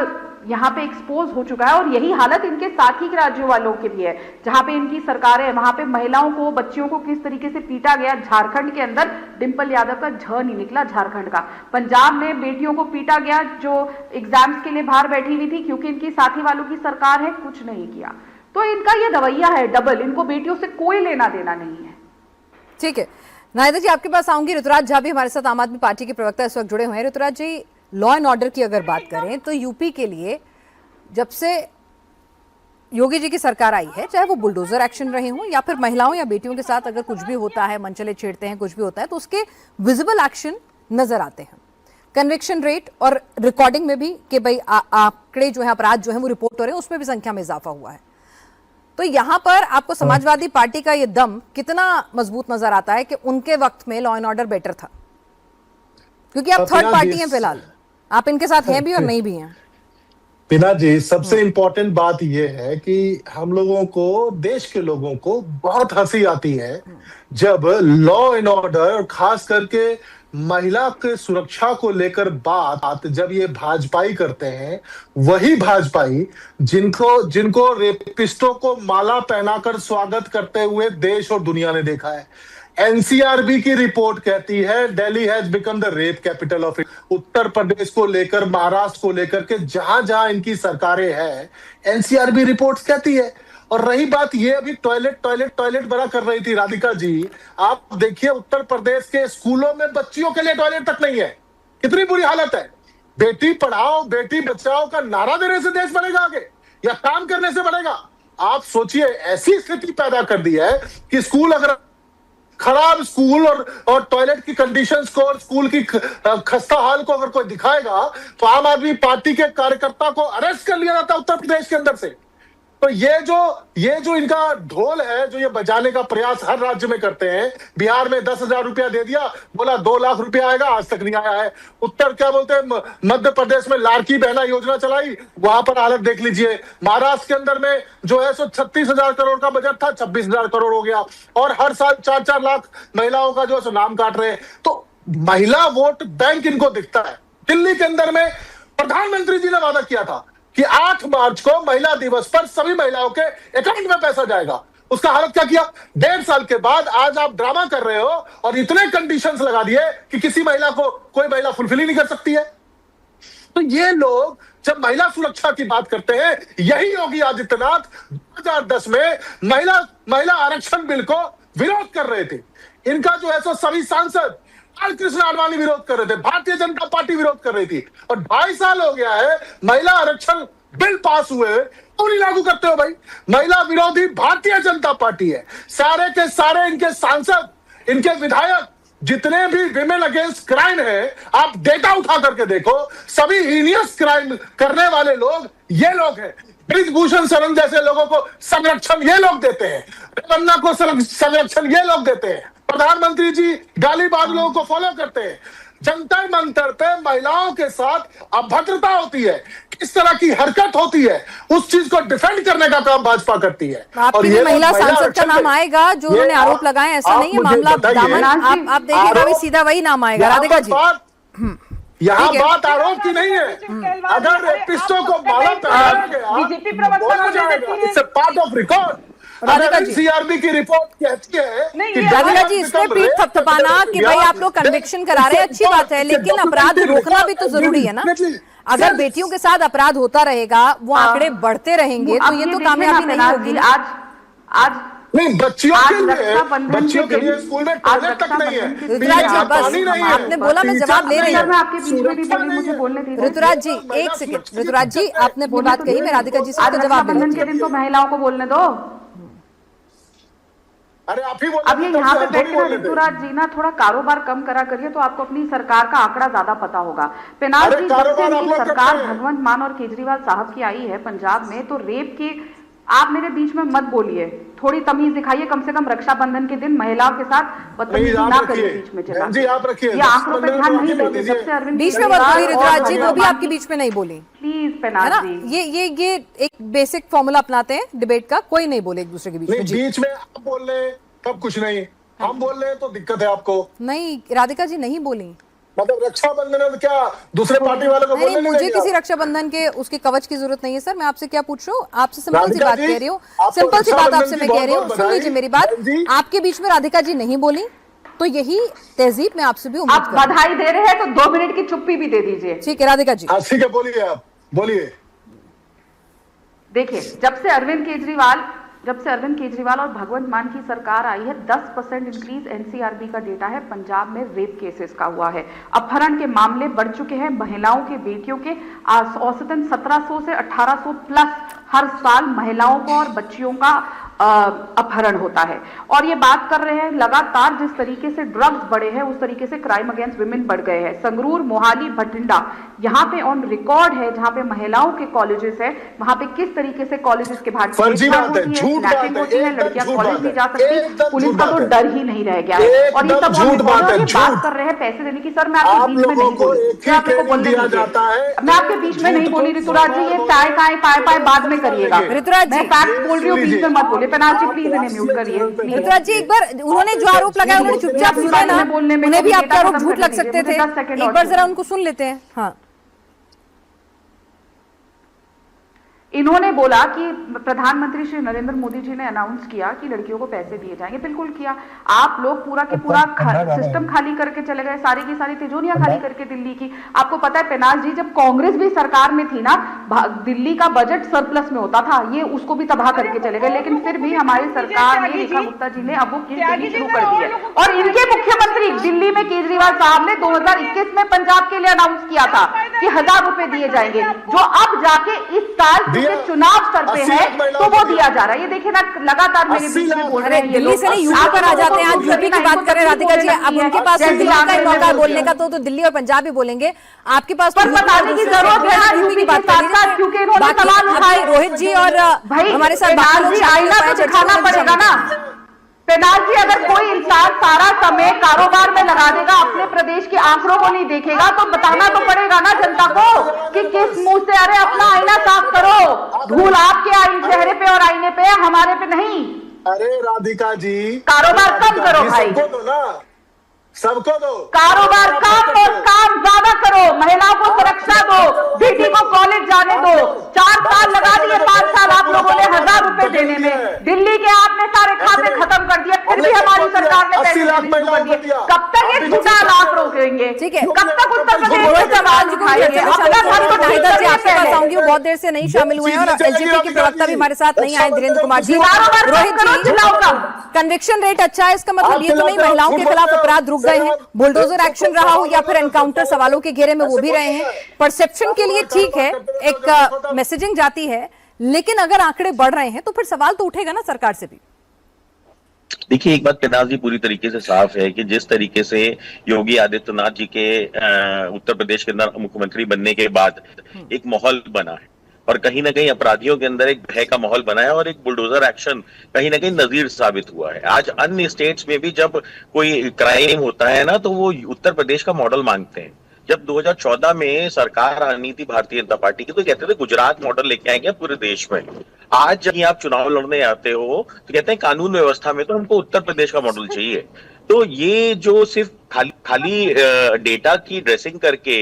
यहाँ पे एक्सपोज हो चुका है, और यही हालत इनके साथी के राज्यों वालों की भी है, जहां पे इनकी सरकार है, वहां पे महिलाओं को, बच्चियों को किस तरीके से पीटा गया। झारखंड के अंदर डिंपल यादव का झ नहीं निकला, झारखंड का। पंजाब में बेटियों को पीटा गया जो एग्जाम्स के लिए बाहर बैठी हुई थी, क्योंकि इनकी साथी वालों की सरकार है, कुछ नहीं किया। तो इनका ये रवैया है डबल, इनको बेटियों से कोई लेना देना नहीं है। ठीक है नाहिदा जी, आपके पास आऊंगी। ऋतुराज झा भी हमारे साथ आम आदमी पार्टी के प्रवक्ता इस वक्त जुड़े हुए हैं। ऋतुराज जी, लॉ एंड ऑर्डर की अगर बात करें तो यूपी के लिए जब से योगी जी की सरकार आई है, चाहे वो बुलडोजर एक्शन रहे हों या फिर महिलाओं या बेटियों के साथ अगर कुछ भी होता है, मनचले छेड़ते हैं, कुछ भी होता है, तो उसके विजिबल एक्शन नजर आते हैं। कन्विक्शन रेट और रिकॉर्डिंग में भी कि भाई आंकड़े जो है, अपराध जो है वो रिपोर्ट हो रहे हैं, उसमें भी संख्या में इजाफा हुआ है। तो यहां पर आपको समाजवादी पार्टी का ये दम कितना मजबूत नजर आता है कि उनके वक्त में लॉ एंड ऑर्डर बेटर था? क्योंकि आप थर्ड पार्टी हैं फिलहाल, आप इनके साथ हैं भी और नहीं भी हैं। पिना जी, सबसे इंपॉर्टेंट बात यह है कि हम लोगों को, देश के लोगों को बहुत हंसी आती है जब लॉ एंड ऑर्डर और खास करके महिला के सुरक्षा को लेकर बात जब ये भाजपाई करते हैं, वही भाजपाई जिनको रेपिस्टों को माला पहनाकर स्वागत करते हुए देश और दुनिया ने देखा है। एनसीआरबी की रिपोर्ट कहती है Delhi has become the rape capital of Uttar Pradesh को लेकर, महाराष्ट्र को लेकर के जहां जहां इनकी सरकारें हैं, एनसीआरबी रिपोर्ट्स कहती है। और रही बात ये, अभी टॉयलेट बना कर रही थी राधिका जी, आप देखिए उत्तर प्रदेश के स्कूलों में बच्चियों के लिए टॉयलेट तक नहीं है। कितनी बुरी हालत है। बेटी पढ़ाओ बेटी बचाओ का नारा देने से देश बढ़ेगा आगे या काम करने से बढ़ेगा? आप सोचिए, ऐसी स्थिति पैदा कर दी है कि स्कूल, अगर खराब स्कूल और टॉयलेट की कंडीशंस को और स्कूल की खस्ता हाल को अगर कोई दिखाएगा तो आम आदमी पार्टी के कार्यकर्ता को अरेस्ट कर लिया जाता है उत्तर प्रदेश के अंदर से। तो ये जो इनका ढोल है, जो ये बजाने का प्रयास हर राज्य में करते हैं, बिहार में 10,000 रुपया दे दिया, बोला 2 लाख रुपया आएगा, आज तक नहीं आया है। उत्तर क्या बोलते हैं, मध्य प्रदेश में लाड़की बहना योजना चलाई, वहां पर हालत देख लीजिए। महाराष्ट्र के अंदर में जो है सो 36,000 करोड़ का बजट था, 26,000 करोड़ हो गया, और हर साल 4-4 लाख महिलाओं का जो है सो नाम काट रहे हैं। तो महिला वोट बैंक इनको दिखता है। दिल्ली के अंदर में प्रधानमंत्री जी ने वादा किया था कि 8 मार्च को महिला दिवस पर सभी महिलाओं के अकाउंट में पैसा जाएगा। उसका हालत क्या किया? 1.5 साल के बाद आज आप ड्रामा कर रहे हो और इतने कंडीशंस लगा दिए कि किसी महिला को कोई महिला फुलफिल ही नहीं कर सकती है। तो ये लोग जब महिला सुरक्षा की बात करते हैं, यही योगी आदित्यनाथ 2010 में महिला आरक्षण बिल को विरोध कर रहे थे। इनका जो है सो सभी सांसद, लाल कृष्ण आडवाणी विरोध कर रहे थे, भारतीय जनता पार्टी विरोध कर रही थी, और 2.5 साल हो गया है महिला आरक्षण बिल पास हुए, क्यों नहीं लागू करते हो भाई? महिला विरोधी भारतीय जनता पार्टी है। सारे के सारे इनके सांसद, इनके विधायक, जितने भी विमेन अगेंस्ट क्राइम है, आप डेटा उठा करके देखो, सभी हीनियस क्राइम करने वाले लोग ये लोग हैं। ब्रिजभूषण शरण जैसे लोगों को संरक्षण ये लोग देते हैं, रेवन्ना को संरक्षण ये लोग देते हैं, प्रधानमंत्री जी गालीबाज लोगों को फॉलो करते हैं। जंतर मंतर पे महिलाओं के साथ अभद्रता होती है, किस तरह की हरकत होती है, उस चीज को डिफेंड करने का काम भाजपा करती है। आपकी भी महिला सांसद का नाम आएगा जो उन्होंने आरोप लगाए, ऐसा नहीं है मामला दामन, आप देखिएगा भी सीधा वही नाम आएगा। राधिका जी, यहाँ बात आरोप की नहीं है। अगर रेपिस्टों को माला पहनाया गया, बीजेपी प्रवक्ता it's a part of record. CRB की रिपोर्ट कहती है कि राधिका जी, इस पे पीठ थपथपाना कि भाई आप लोग कन्विक्शन करा रहे हैं, अच्छी बात है, लेकिन अपराध रोकना भी तो जरूरी है ना। अगर बेटियों के साथ अपराध होता रहेगा, वो आंकड़े बढ़ते रहेंगे, तो ये तो कामयाबी नहीं होगी। आज नहीं, बच्चियों के लिए स्कूल में टॉयलेट तक नहीं है, ऋतुराज जी, बस आपने बोला, मैं जवाब ले रही हूँ। आपके बीच में भी बोली, मुझे बोलने दीजिए। ऋतुराज जी, एक सेकंड। ऋतुराज जी, आपने अपनी बात कही, मैं राधिका जी से उसका जवाब रक्षाबंधन के दिन तो महिलाओं को बोलने दो। अरे आप ही अब ये यहाँ पे बैठे ना ऋतुराज जी ना, थोड़ा कारोबार कम करा करिए तो आपको अपनी सरकार का आंकड़ा ज्यादा पता होगा। पेनाल जी, जब से इनकी सरकार भगवंत मान और केजरीवाल साहब की आई है पंजाब में, तो रेप की आप मेरे बीच में मत बोलिए, थोड़ी तमीज दिखाइए। कम से कम रक्षाबंधन के दिन महिलाओं के साथ बदतमीजी ना करिए बीच में चला। जी आप रखिए, ये आंकड़ों पे ध्यान नहीं देते। जब से अरविंद बीच में मत बोलिए ऋतुराज जी, वो भी आपके बीच में नहीं बोली प्लीज पेनाल जी। ये एक बेसिक फॉर्मूला अपनाते हैं डिबेट का, कोई नहीं बोले एक दूसरे के बीच में। बीच में आप बोल रहे हैं तब कुछ नहीं, हम बोल रहे हैं तो दिक्कत है आपको। नहीं, राधिका जी नहीं बोली, मतलब रक्षाबंधन में क्या दूसरे पार्टी वालों को बोलने मुझे किसी रक्षाबंधन के उसके कवच की जरूरत नहीं है सर। मैं आपसे क्या पूछ रहा हूँ, आपसे सिंपल सी बात कह रही हूँ, सिंपल सी बात आपसे मैं कह रही हूँ, सुन लीजिए मेरी बात। आपके बीच में राधिका जी नहीं बोली, तो यही तहजीब मैं आपसे भी उम्मीद आप बधाई दे रहे हैं तो 2 मिनट की चुप्पी भी दे दीजिए। ठीक है राधिका जी, ठीक है, बोलिए, आप बोलिए। देखिए, जब से अरविंद केजरीवाल और भगवंत मान की सरकार आई है, 10% इंक्रीज एनसीआरबी का डेटा है पंजाब में रेप केसेस का हुआ है। अपहरण के मामले बढ़ चुके हैं। महिलाओं के, बेटियों के औसतन 1700 से 1800 प्लस हर साल महिलाओं को और बच्चियों का अपहरण होता है। और ये बात कर रहे हैं लगातार जिस तरीके से ड्रग्स बढ़े हैं, उस तरीके से क्राइम अगेंस्ट वुमेन बढ़ गए हैं। संगरूर, मोहाली, भटिंडा, यहाँ पे ऑन रिकॉर्ड है, जहाँ पे महिलाओं के कॉलेजेस है, वहां पे किस तरीके से कॉलेजेस के बाहर फर्जी बात है, झूठ बात है, लड़कियां कॉलेज नहीं जा सकती, पुलिस का तो डर ही नहीं रह गया है। और ये सब बात कर रहे हैं पैसे देने की। सर मैं आपके बीच में नहीं बोली, आपको बोलने दीजिए, मैं आपके बीच में नहीं बोली ऋतुराज जी। ये टाय काय पाए पाए बाद में करिएगा ऋतुराज जी, मैं फैक्ट बोल रही हूँ, बीच में मत बोलिए। पेनाल जी प्लीज इन्हें म्यूट करिए। ऋतुराज जी, एक बार उन्होंने जो आरोप लगाया उन्होंने चुपचाप सुना ना, उन्हें भी आपके आरोप झूठ लग सकते थे, एक बार जरा उनको सुन लेते हैं। हाँ, इन्होंने बोला कि प्रधानमंत्री श्री नरेंद्र मोदी जी ने अनाउंस किया कि लड़कियों को पैसे दिए जाएंगे। बिल्कुल किया। आप लोग पूरा के पूरा सिस्टम खाली करके चले गए, सारी की सारी तिजोरियां खाली करके दिल्ली की। आपको पता है पेनाज जी, जब कांग्रेस भी सरकार में थी ना, दिल्ली का बजट सरप्लस में होता था, ये उसको भी तबाह करके चले गए। लेकिन फिर भी हमारी सरकार ने, रेखा गुप्ता जी ने अब वो किस्त देनी शुरू कर दी है। और इनके मुख्यमंत्री दिल्ली में केजरीवाल साहब ने 2021 में पंजाब के लिए अनाउंस किया था कि 1000 रुपए दिए जाएंगे, जो अब जाके इस साल चुनाव स्तर पे है तो वो दिया जा रहा है। ये देखिए ना, लगातार मेरे बीच में बोल रहे हैं ये दिल्ली से नहीं यूपी पर आ जाते हैं। आज यूपी की बात करें राधिका जी, अब उनके पास दिल्ली का ही मौका है बोलने का, तो दिल्ली और पंजाब ही बोलेंगे। आपके पास पर बताने की जरूरत है यूपी की बात करें, क्योंकि इन्होंने सवाल उठाए। रोहित जी और हमारे साथ आईना तो दिखाना पड़ेगा ना। पेनाज जी, अगर कोई इंसान सारा समय कारोबार में लगा देगा, अपने प्रदेश के आंकड़ों को नहीं देखेगा, तो बताना तो पड़ेगा ना जनता को कि किस मुंह से, अरे अपना आईना साफ करो। धूल आपके चेहरे पे और आईने पे, हमारे पे नहीं। अरे राधिका जी, कारोबार कम करो भाई, सबको दो ना, सबको दो। कारोबार कम और काम ज्यादा करो, महिलाओं को सुरक्षा दो, बेटी को कॉलेज जाने दो। 4 साल लगा दिए, 5 साल आप लोगों ने 1000 रुपए देने में। दिल्ली के आपने सारे खाते खत्म कर दिए, फिर भी हमारी सरकार ने पैसे देने शुरू कर दिए। कब तक ये झूठा लाभ रोकेंगे? ठीक है, कब तक उत्तर प्रदेश में सवाल उठाएंगे? आपके पास आऊंगी, वो बहुत देर से नहीं शामिल हुए हैं और एलजेपी के प्रवक्ता भी हमारे साथ नहीं आए, धीरेन्द्र कुमार जी। रोहित जी, कन्विक्शन रेट अच्छा है, इसका मतलब ये तो नहीं महिलाओं के खिलाफ अपराध रुक गए हैं, बुलडोजर एक्शन रहा हो या फिर एनकाउंटर सवालों के घेरे में वो भी रहे हैं। परसेप्शन के लिए ठीक है, एक मैसेजिंग जाती है, लेकिन अगर आंकड़े बढ़ रहे हैं तो फिर सवाल तो उठेगा ना सरकार से भी। देखिए, एक बात पेनाज जी पूरी तरीके से साफ है कि जिस तरीके से योगी आदित्यनाथ जी के उत्तर प्रदेश के अंदर मुख्यमंत्री बनने के बाद एक माहौल बना है और कहीं ना कहीं अपराधियों के अंदर एक भय का माहौल बना है और एक बुलडोजर एक्शन कहीं ना कहीं नजीर साबित हुआ है। आज अन्य स्टेट्स में भी जब कोई क्राइम होता है ना, तो वो उत्तर प्रदेश का मॉडल मांगते हैं। जब 2014 में सरकार आनी थी भारतीय जनता पार्टी की, तो कहते थे गुजरात मॉडल लेके आएंगे पूरे देश में। आज जब आप चुनाव लड़ने आते हो तो कहते हैं कानून व्यवस्था में तो हमको उत्तर प्रदेश का मॉडल चाहिए। तो ये जो सिर्फ खाली डेटा की ड्रेसिंग करके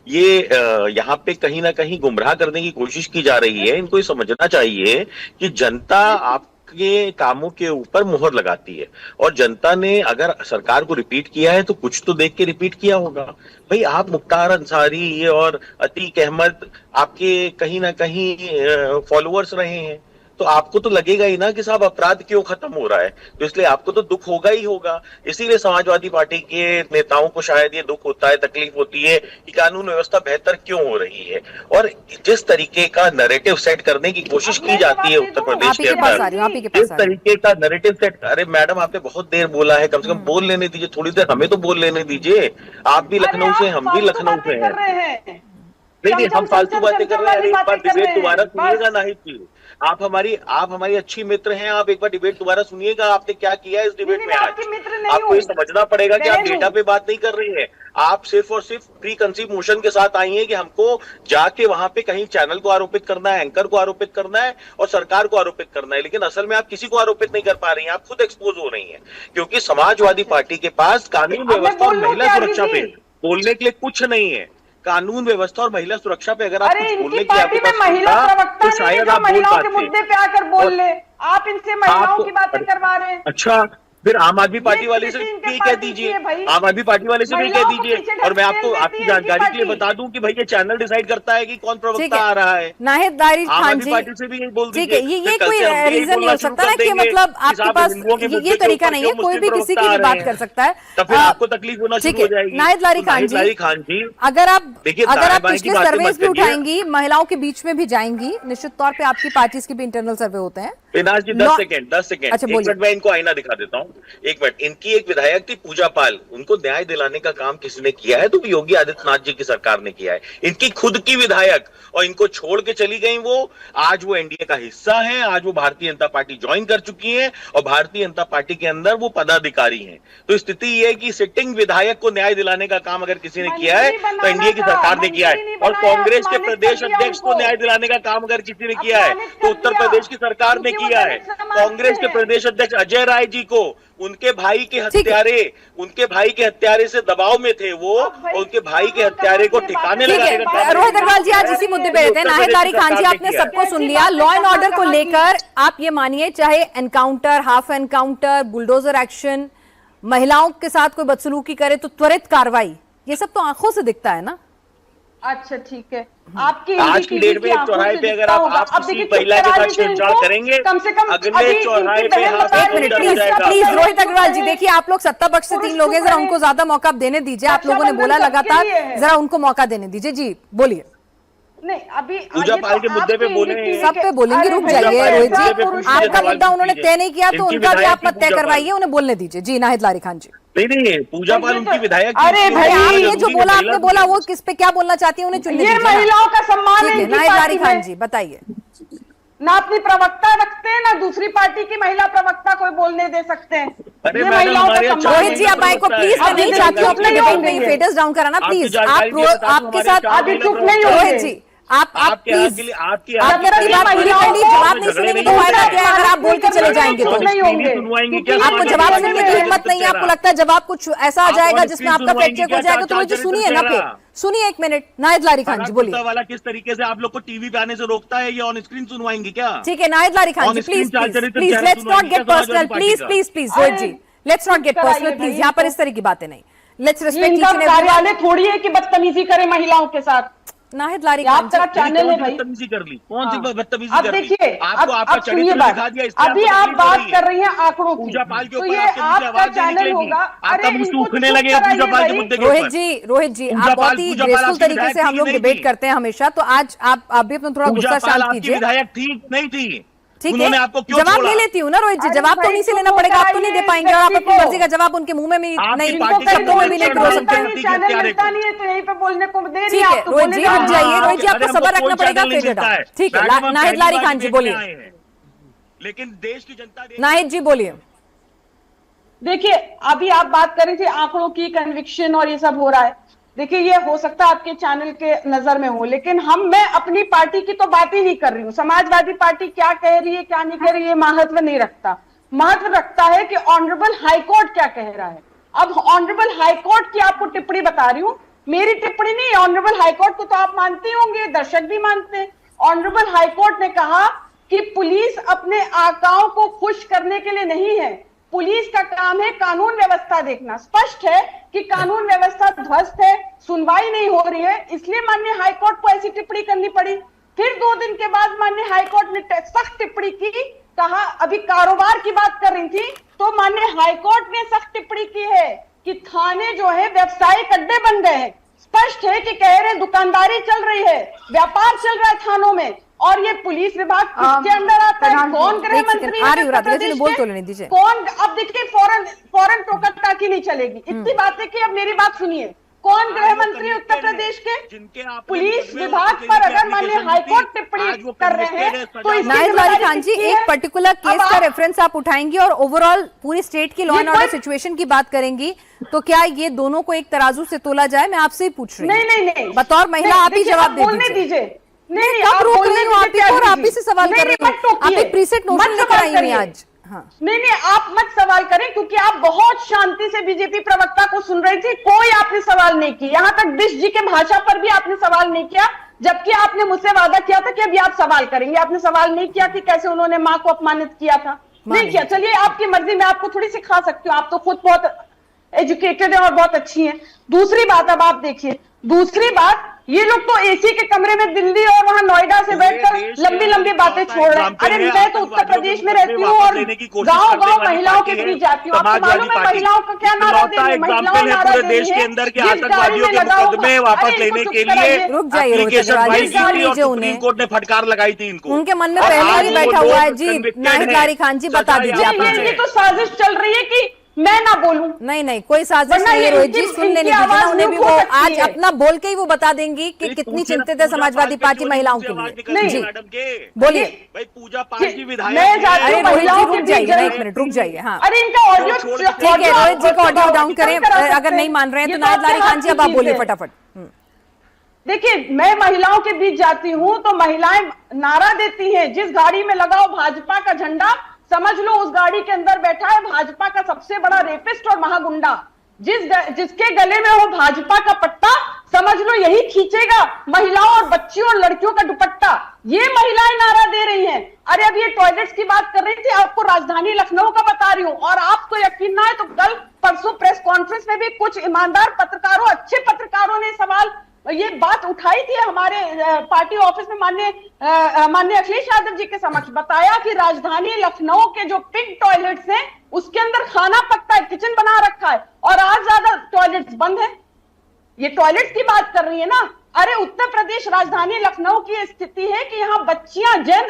ये यहाँ पे कहीं ना कहीं गुमराह करने की कोशिश की जा रही है। इनको ये समझना चाहिए कि जनता आपके कामों के ऊपर मुहर लगाती है और जनता ने अगर सरकार को रिपीट किया है तो कुछ तो देख के रिपीट किया होगा। भाई, आप मुख्तार अंसारी और अतीक अहमद आपके कहीं ना कहीं फॉलोअर्स रहे हैं, तो आपको तो लगेगा ही ना कि साहब अपराध क्यों खत्म हो रहा है, तो इसलिए आपको तो दुख होगा ही होगा। इसीलिए समाजवादी पार्टी के नेताओं को शायद ये दुख होता है, तकलीफ होती है कि कानून व्यवस्था बेहतर क्यों हो रही है। और जिस तरीके का नैरेटिव सेट करने की कोशिश की जाती है उत्तर प्रदेश के अंदर, जिस तरीके का नैरेटिव सेट, अरे मैडम आपने बहुत देर बोला है, कम से कम बोल लेने दीजिए, थोड़ी देर हमें तो बोल लेने दीजिए। आप भी लखनऊ से, हम भी लखनऊ से हैं। नहीं, हम फालतू बातें कर रहे हैं। अरे एक बार डिबेट दोबारा सुनिएगा ना ही थी। आप हमारी अच्छी मित्र हैं, आप एक बार डिबेट दोबारा सुनिएगा, आपने क्या किया इस डिबेट में। आज आपको ये समझना पड़ेगा कि आप डेटा पे बात नहीं कर रही हैं, आप सिर्फ और सिर्फ प्री कंसीव नोशन के साथ आई हैं कि हमको जाके वहां पे कहीं चैनल को आरोपित करना है, एंकर को आरोपित करना है और सरकार को आरोपित करना है। लेकिन असल में आप किसी को आरोपित नहीं कर पा रही हैं, आप खुद एक्सपोज हो रही हैं, क्योंकि समाजवादी पार्टी के पास कानून व्यवस्था और महिला सुरक्षा पे बोलने के लिए कुछ नहीं है। कानून व्यवस्था और महिला सुरक्षा पे अगर आप कुछ बोलने की आपके पास तो शायद आप बोल पाते। मुद्दे पे आकर बोल ले, आप इनसे महिलाओं की बातें करवा रहे हैं। अच्छा, फिर आम आदमी पार्टी वाले से भी कह दीजिए, आम आदमी पार्टी वाले से भी कह दीजिए। और मैं आपको आपकी जानकारी के लिए बता दूं कि भाई ये चैनल डिसाइड करता है कि कौन प्रवक्ता आ रहा है। नाहिद दारिश खान जी, पार्टी से भी यही बोल ठीक है, ये कोई रीजन नहीं हो सकता ना कि मतलब आपके पास ये तरीका नहीं है, कोई भी किसी की भी बात कर सकता है, तो फिर आपको तकलीफ होना शुरू हो जाएगी। नाहिद दारिश खान जी, अगर आप पिछले सर्वेस भी उठाएंगी, महिलाओं के बीच में भी जाएंगी, निश्चित तौर पे आपकी पार्टी के भी इंटरनल सर्वे होते हैं। पेनाज जी 10 सेकंड अच्छा, एक मिनट मैं इनको आईना दिखा देता हूँ, एक मिनट। इनकी एक विधायक थी पूजा पाल, उनको न्याय दिलाने का काम किसने किया है? तो योगी आदित्यनाथ जी की सरकार ने किया है। इनकी खुद की विधायक, और इनको छोड़ के चली गई वो। आज वो एनडीए का हिस्सा है, आज वो भारतीय जनता पार्टी ज्वाइन कर चुकी है और भारतीय जनता पार्टी के अंदर वो पदाधिकारी हैं। तो स्थिति ये है कि सिटिंग विधायक को न्याय दिलाने का काम अगर किसी ने किया है तो एनडीए की सरकार ने किया है, और कांग्रेस के प्रदेश अध्यक्ष को न्याय दिलाने का काम अगर किसी ने किया है तो उत्तर प्रदेश की सरकार ने किया है। कांग्रेस के प्रदेश अध्यक्ष अजय राय जी को उनके भाई के हत्यारे से दबाव में थे वो, और उनके भाई के हत्यारे को ठिकाने लगाने का काम। रोहित अग्रवाल जी आज इसी मुद्दे पे रहते हैं। नाहिद लारी खान जी, आपने सबको सुन लिया। लॉ एंड ऑर्डर को लेकर आप ये मानिए, चाहे encounter, half encounter, bulldozer action, महिलाओं के साथ कोई बदसलूकी करे तो त्वरित कार्रवाई, ये सब तो आंखों से दिखता है ना। अच्छा ठीक है, आपकी आज की डेट में एक चौराहे पे अगर आप किसी महिला के साथ छेड़छाड़ करेंगे, कम से कम अगले चौराहे पे एक मिनट प्लीज रोहित अग्रवाल जी, देखिए आप लोग सत्ता पक्ष से 3 लोग हैं, जरा उनको ज्यादा मौका देने दीजिए। आप लोगों ने बोला लगातार, जरा उनको मौका देने दीजिए। जी बोलिए। नहीं अभी पूजा पाल के मुद्दे पे बोले, सब पे बोलेंगे, रुक जाइए रोहित जी। आपका मुद्दा उन्होंने तय नहीं किया तो उनका भी आप मत तय करवाइए, उन्हें बोलने दीजिए। जी नाहिद लारी खान जी। नहीं पूजा पाल उनकी विधायक। अरे भाई ये जो बोला आपने बोला, वो किस पे क्या बोलना चाहती है उन्हें चुनने ये दीजिए। महिलाओं का सम्मान है। नाहिद लारी खान जी बताइए। ना अपनी प्रवक्ता रखते हैं, ना दूसरी पार्टी की महिला प्रवक्ता कोई बोलने दे सकते हैं। अरे ये महिलाओं का सम्मान है। रोहित जी आप माइक को प्लीज, मैं नहीं चाहती हूँ अपने डिबेट में फेडर्स डाउन कराना, प्लीज। आपके साथ अभी चुप नहीं हो रोहित जी, आप प्लीज, आपकी आप मेरी बात पूरी कर ली। जवाब नहीं सुनेंगे तो फायदा क्या है अगर आप बोल के चले जाएंगे तो? सुनवाएंगे क्या? आपको जवाब सुनने की हिम्मत नहीं है, आपको लगता है जवाब कुछ ऐसा आ जाएगा जिसमें आपका फैक्ट चेक हो जाएगा, तो मुझे सुनिए ना फिर। सुनिए 1 मिनट। नाहिद लारी खान जी बोलिए। वाला किस तरीके से आप लोग को टीवी पे आने से रोकता है, ये ऑन स्क्रीन सुनवाएंगे क्या? ठीक है Nahid Lari Khan ji, please please let's not get personal, please please please Rohit ji, let's not get personal please. यहाँ पर इस तरह की बातें नहीं, let's respect each and every. कार्यालय थोड़ी है कि बदतमीजी करे महिलाओं के साथ। नाहिद लारी खान आपका चैनल है भाई। बदतमीजी कर ली, कौन सी बदतमीजी अब कर ली? देखिए, आपको आपका अब सुनिए चरित्र बात। दिखा दिया, अभी आप बात कर रही हैं आंकड़ों की, पूजा पाल के तो ऊपर ये आपके मुझे आपका आवाज नहीं चैनल निकलेगी। होगा। आपका मुंह इनको सूखने चुप लगेगा पूजा कराइए पाल के भाई। मुद्दे के रोहित ऊपर। जी आप बहुत ही ग्रेसफुल तरीके से हम लोग डिबेट करते हैं हमेशा, तो आज आप भी अपना थोड़ा गुस्सा शांत कीजिए। विधायक ठीक नहीं थी, ठीक उन्होंने है, आपको क्यों जवाब छोड़ा? ले लेती हूँ ना रोहित जी, जवाब तो उन्हीं से लेना पड़ेगा, आप तो नहीं दे पाएंगे और आप अपनी मर्जी का जवाब उनके मुंह में भी नहीं, शब्दों में भी नहीं बोल सकते हैं। चैनल मिलता नहीं है तो यहीं पे बोलने को दे ठीक है रोहित जी रुक जाइए, रोहित जी आपको सबर रखना पड़ेगा, फेड इट आउट। ठीक है नाहिद लारी खान जी बोलिए। लेकिन देश की जनता नाहिद जी बोलिए। देखिए अभी आप बात कर रही थी आंकड़ों की, कन्विक्शन और ये सब हो रहा है। देखिए ये हो सकता है आपके चैनल के नजर में हो, लेकिन मैं अपनी पार्टी की तो बात ही नहीं कर रही हूँ। समाजवादी पार्टी क्या कह रही है क्या नहीं कह रही है महत्व नहीं रखता, महत्व रखता है कि ऑनरेबल हाईकोर्ट क्या कह रहा है। अब ऑनरेबल हाईकोर्ट की आपको टिप्पणी बता रही हूँ, मेरी टिप्पणी नहीं, ऑनरेबल हाईकोर्ट को तो आप मानते होंगे, दर्शक भी मानते हैं। ऑनरेबल हाईकोर्ट ने कहा कि पुलिस अपने आकाओं को खुश करने के लिए नहीं है, पुलिस का काम है कानून व्यवस्था देखना। स्पष्ट है कि कानून व्यवस्था ध्वस्त है, सुनवाई नहीं हो रही है, इसलिए माननीय हाईकोर्ट को ऐसी टिप्पणी करनी पड़ी। फिर 2 दिन के बाद माननीय हाईकोर्ट ने सख्त टिप्पणी की, कहा अभी कारोबार की बात कर रही थी तो माननीय हाईकोर्ट ने सख्त टिप्पणी की है कि थाने जो है व्यवसायिक अड्डे बन गए हैं। स्पष्ट है कि कह रहे दुकानदारी चल रही है, व्यापार चल रहा है थानों में, और ये पुलिस विभाग किसके अंदर आता है? कौन गृह मंत्री है? कौन? अब देखिए फौरन टोकर टाकी नहीं चलेगी, इतनी बात है कि अब मेरी बात सुनिए। कौन गृह मंत्री उत्तर प्रदेश के? पुलिस विभाग पर अगर माननीय हाईकोर्ट टिप्पणी कर रहे हैं तो नाहिद लारी खान जी एक पर्टिकुलर केस का रेफरेंस आप उठाएंगी और ओवरऑल पूरी स्टेट की लॉ एंड ऑर्डर सिचुएशन की बात करेंगी, तो क्या ये दोनों को एक तराजू से तोला जाए? मैं आपसे ही पूछ रही हूँ। नहीं बतौर महिला आप ही जवाब दे दीजिए। नहीं आप रोक रही हूँ आप ही को और आप ही से सवाल कर रही हूँ, आप एक प्रीसेट नोशन लेकर आई हैं आज। हाँ। नहीं आप मत सवाल करें, क्योंकि आप बहुत शांति से बीजेपी प्रवक्ता को सुन रही थी, कोई आपने सवाल नहीं की। यहां तक बिश जी के भाषा पर भी आपने सवाल नहीं किया, जबकि आपने मुझसे वादा किया था कि अभी आप सवाल करेंगे। आपने सवाल नहीं किया कि कैसे उन्होंने मां को अपमानित किया था, नहीं किया। चलिए आपकी मर्जी, मैं आपको थोड़ी सिखा सकती हूँ, आप तो खुद बहुत एजुकेटेड है और बहुत अच्छी है। दूसरी बात, अब आप देखिए दूसरी बात, ये लोग तो एसी के कमरे में दिल्ली और वहां नोएडा से बैठकर लंबी लंबी बातें छोड़ रहे हैं। अरे मैं तो उत्तर प्रदेश में रहती हूँ और गांव गांव महिलाओं के बीच जाती हूँ, आपको मालूम है महिलाओं का क्या नारा दे रही है? महिलाओं नारा दे रही है अंदर के आतंकवादियों के मुकदमे वापस लेने के लिए रुक जाइए, सुप्रीम कोर्ट ने फटकार लगाई थी इनको। उनके मन में पहले ही बैठा हुआ है। जी नाहिद लारी खान जी बता दीजिए आप। ये तो साजिश चल रही है कि मैं ना बोलूं। नहीं कोई साजिश नहीं है रोहित जी, सुन लेने दीजिए ना उन्हें भी, वो आज अपना बोल के ही वो बता देंगी कि कितनी चिंतित है समाजवादी पार्टी महिलाओं के लिए। जी बोलिए। भाई पूजा पाल की विधायक, अरे रोहित जी रुक जाइए ना, 1 मिनट रुक जाइए। हाँ अरे इनका ऑडियो ठीक है, रोहित जी का ऑडियो डाउन करें, अगर नहीं मान रहे हैं तो नाहिद लारी खान जी अब आप बोलिए फटाफट। देखिए मैं महिलाओं के बीच जाती हूँ तो महिलाएं नारा देती हैं, जिस गाड़ी में लगाओ भाजपा का झंडा समझ लो उस गाड़ी के अंदर बैठा है भाजपा का सबसे बड़ा रेपिस्ट और महागुंडा, जिसके गले में वो भाजपा का पट्टा, समझ लो यही खींचेगा महिलाओं और बच्चियों और लड़कियों का दुपट्टा। ये महिलाएं नारा दे रही हैं। अरे अब ये टॉयलेट्स की बात कर रही थी, आपको राजधानी लखनऊ का बता रही हूं, और आपको यकीन ना है तो कल परसों प्रेस कॉन्फ्रेंस में भी कुछ ईमानदार पत्रकारों, अच्छे पत्रकारों ने सवाल ये बात उठाई थी हमारे पार्टी ऑफिस में माननीय अखिलेश यादव जी के समक्ष, बताया कि राजधानी लखनऊ के जो पिग टॉयलेट्स हैं उसके अंदर खाना पकता है, किचन बना रखा है, और आज ज्यादा टॉयलेट्स बंद है। ये टॉयलेट्स की बात कर रही है ना। अरे उत्तर प्रदेश राजधानी लखनऊ की स्थिति है कि यहाँ बच्चियां जेन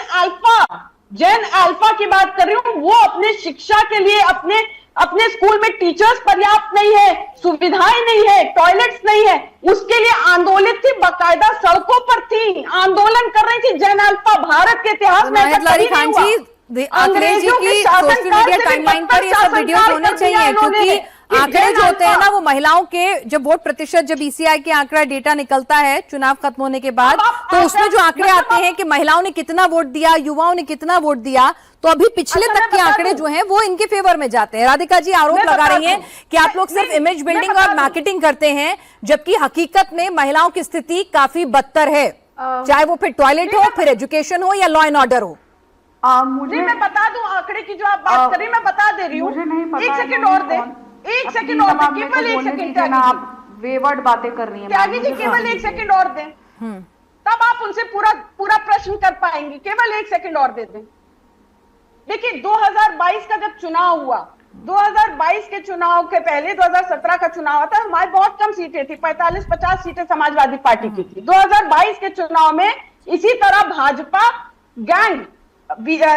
अल्फा की बात कर रही हूँ, वो अपने शिक्षा के लिए अपने स्कूल में टीचर्स पर्याप्त नहीं है, सुविधाएं नहीं है, टॉयलेट्स नहीं है, उसके लिए आंदोलित थी, बाकायदा सड़कों पर थी, आंदोलन कर रही थी जेन अल्फा। भारत के इतिहास में अखिलेश जी की सोशल मीडिया टाइमलाइन पर ये सब वीडियो होने चाहिए, क्योंकि आंकड़े जो होते हैं ना वो महिलाओं के जब वोट प्रतिशत, जब ईसीआई के आंकड़ा डेटा निकलता है चुनाव खत्म होने के बाद, तो उसमें जो आंकड़े आते हैं कि महिलाओं ने कितना वोट दिया, युवाओं ने कितना वोट दिया, तो अभी पिछले तक के आंकड़े जो हैं वो इनके फेवर में जाते हैं। राधिका जी आरोप लगा रही हैं कि आप लोग सिर्फ इमेज बिल्डिंग और मार्केटिंग करते हैं, जबकि हकीकत में महिलाओं की स्थिति काफी बदतर है, चाहे वो फिर टॉयलेट हो, फिर एजुकेशन हो या लॉ एंड ऑर्डर हो। मुझे मैं बता दूं आंकड़े की जो आप बात करी, मैं बता दे रही हूँ। एक सेकंड और दे, एक सेकंड और दे, केवल एक सेकंड। आप वेवर्ड बातें कर रही हैं त्यागी जी, केवल एक सेकंड और दें, तब आप उनसे पूरा प्रश्न कर पाएंगे। केवल एक सेकंड और दे दें। देखिए 2022 का जब चुनाव हुआ, 2022 के चुनाव के पहले 2017 का चुनाव था, हमारी बहुत कम सीटें थी, 45-50 सीटें समाजवादी पार्टी की थी। 2022 के चुनाव में इसी तरह भाजपा गैंग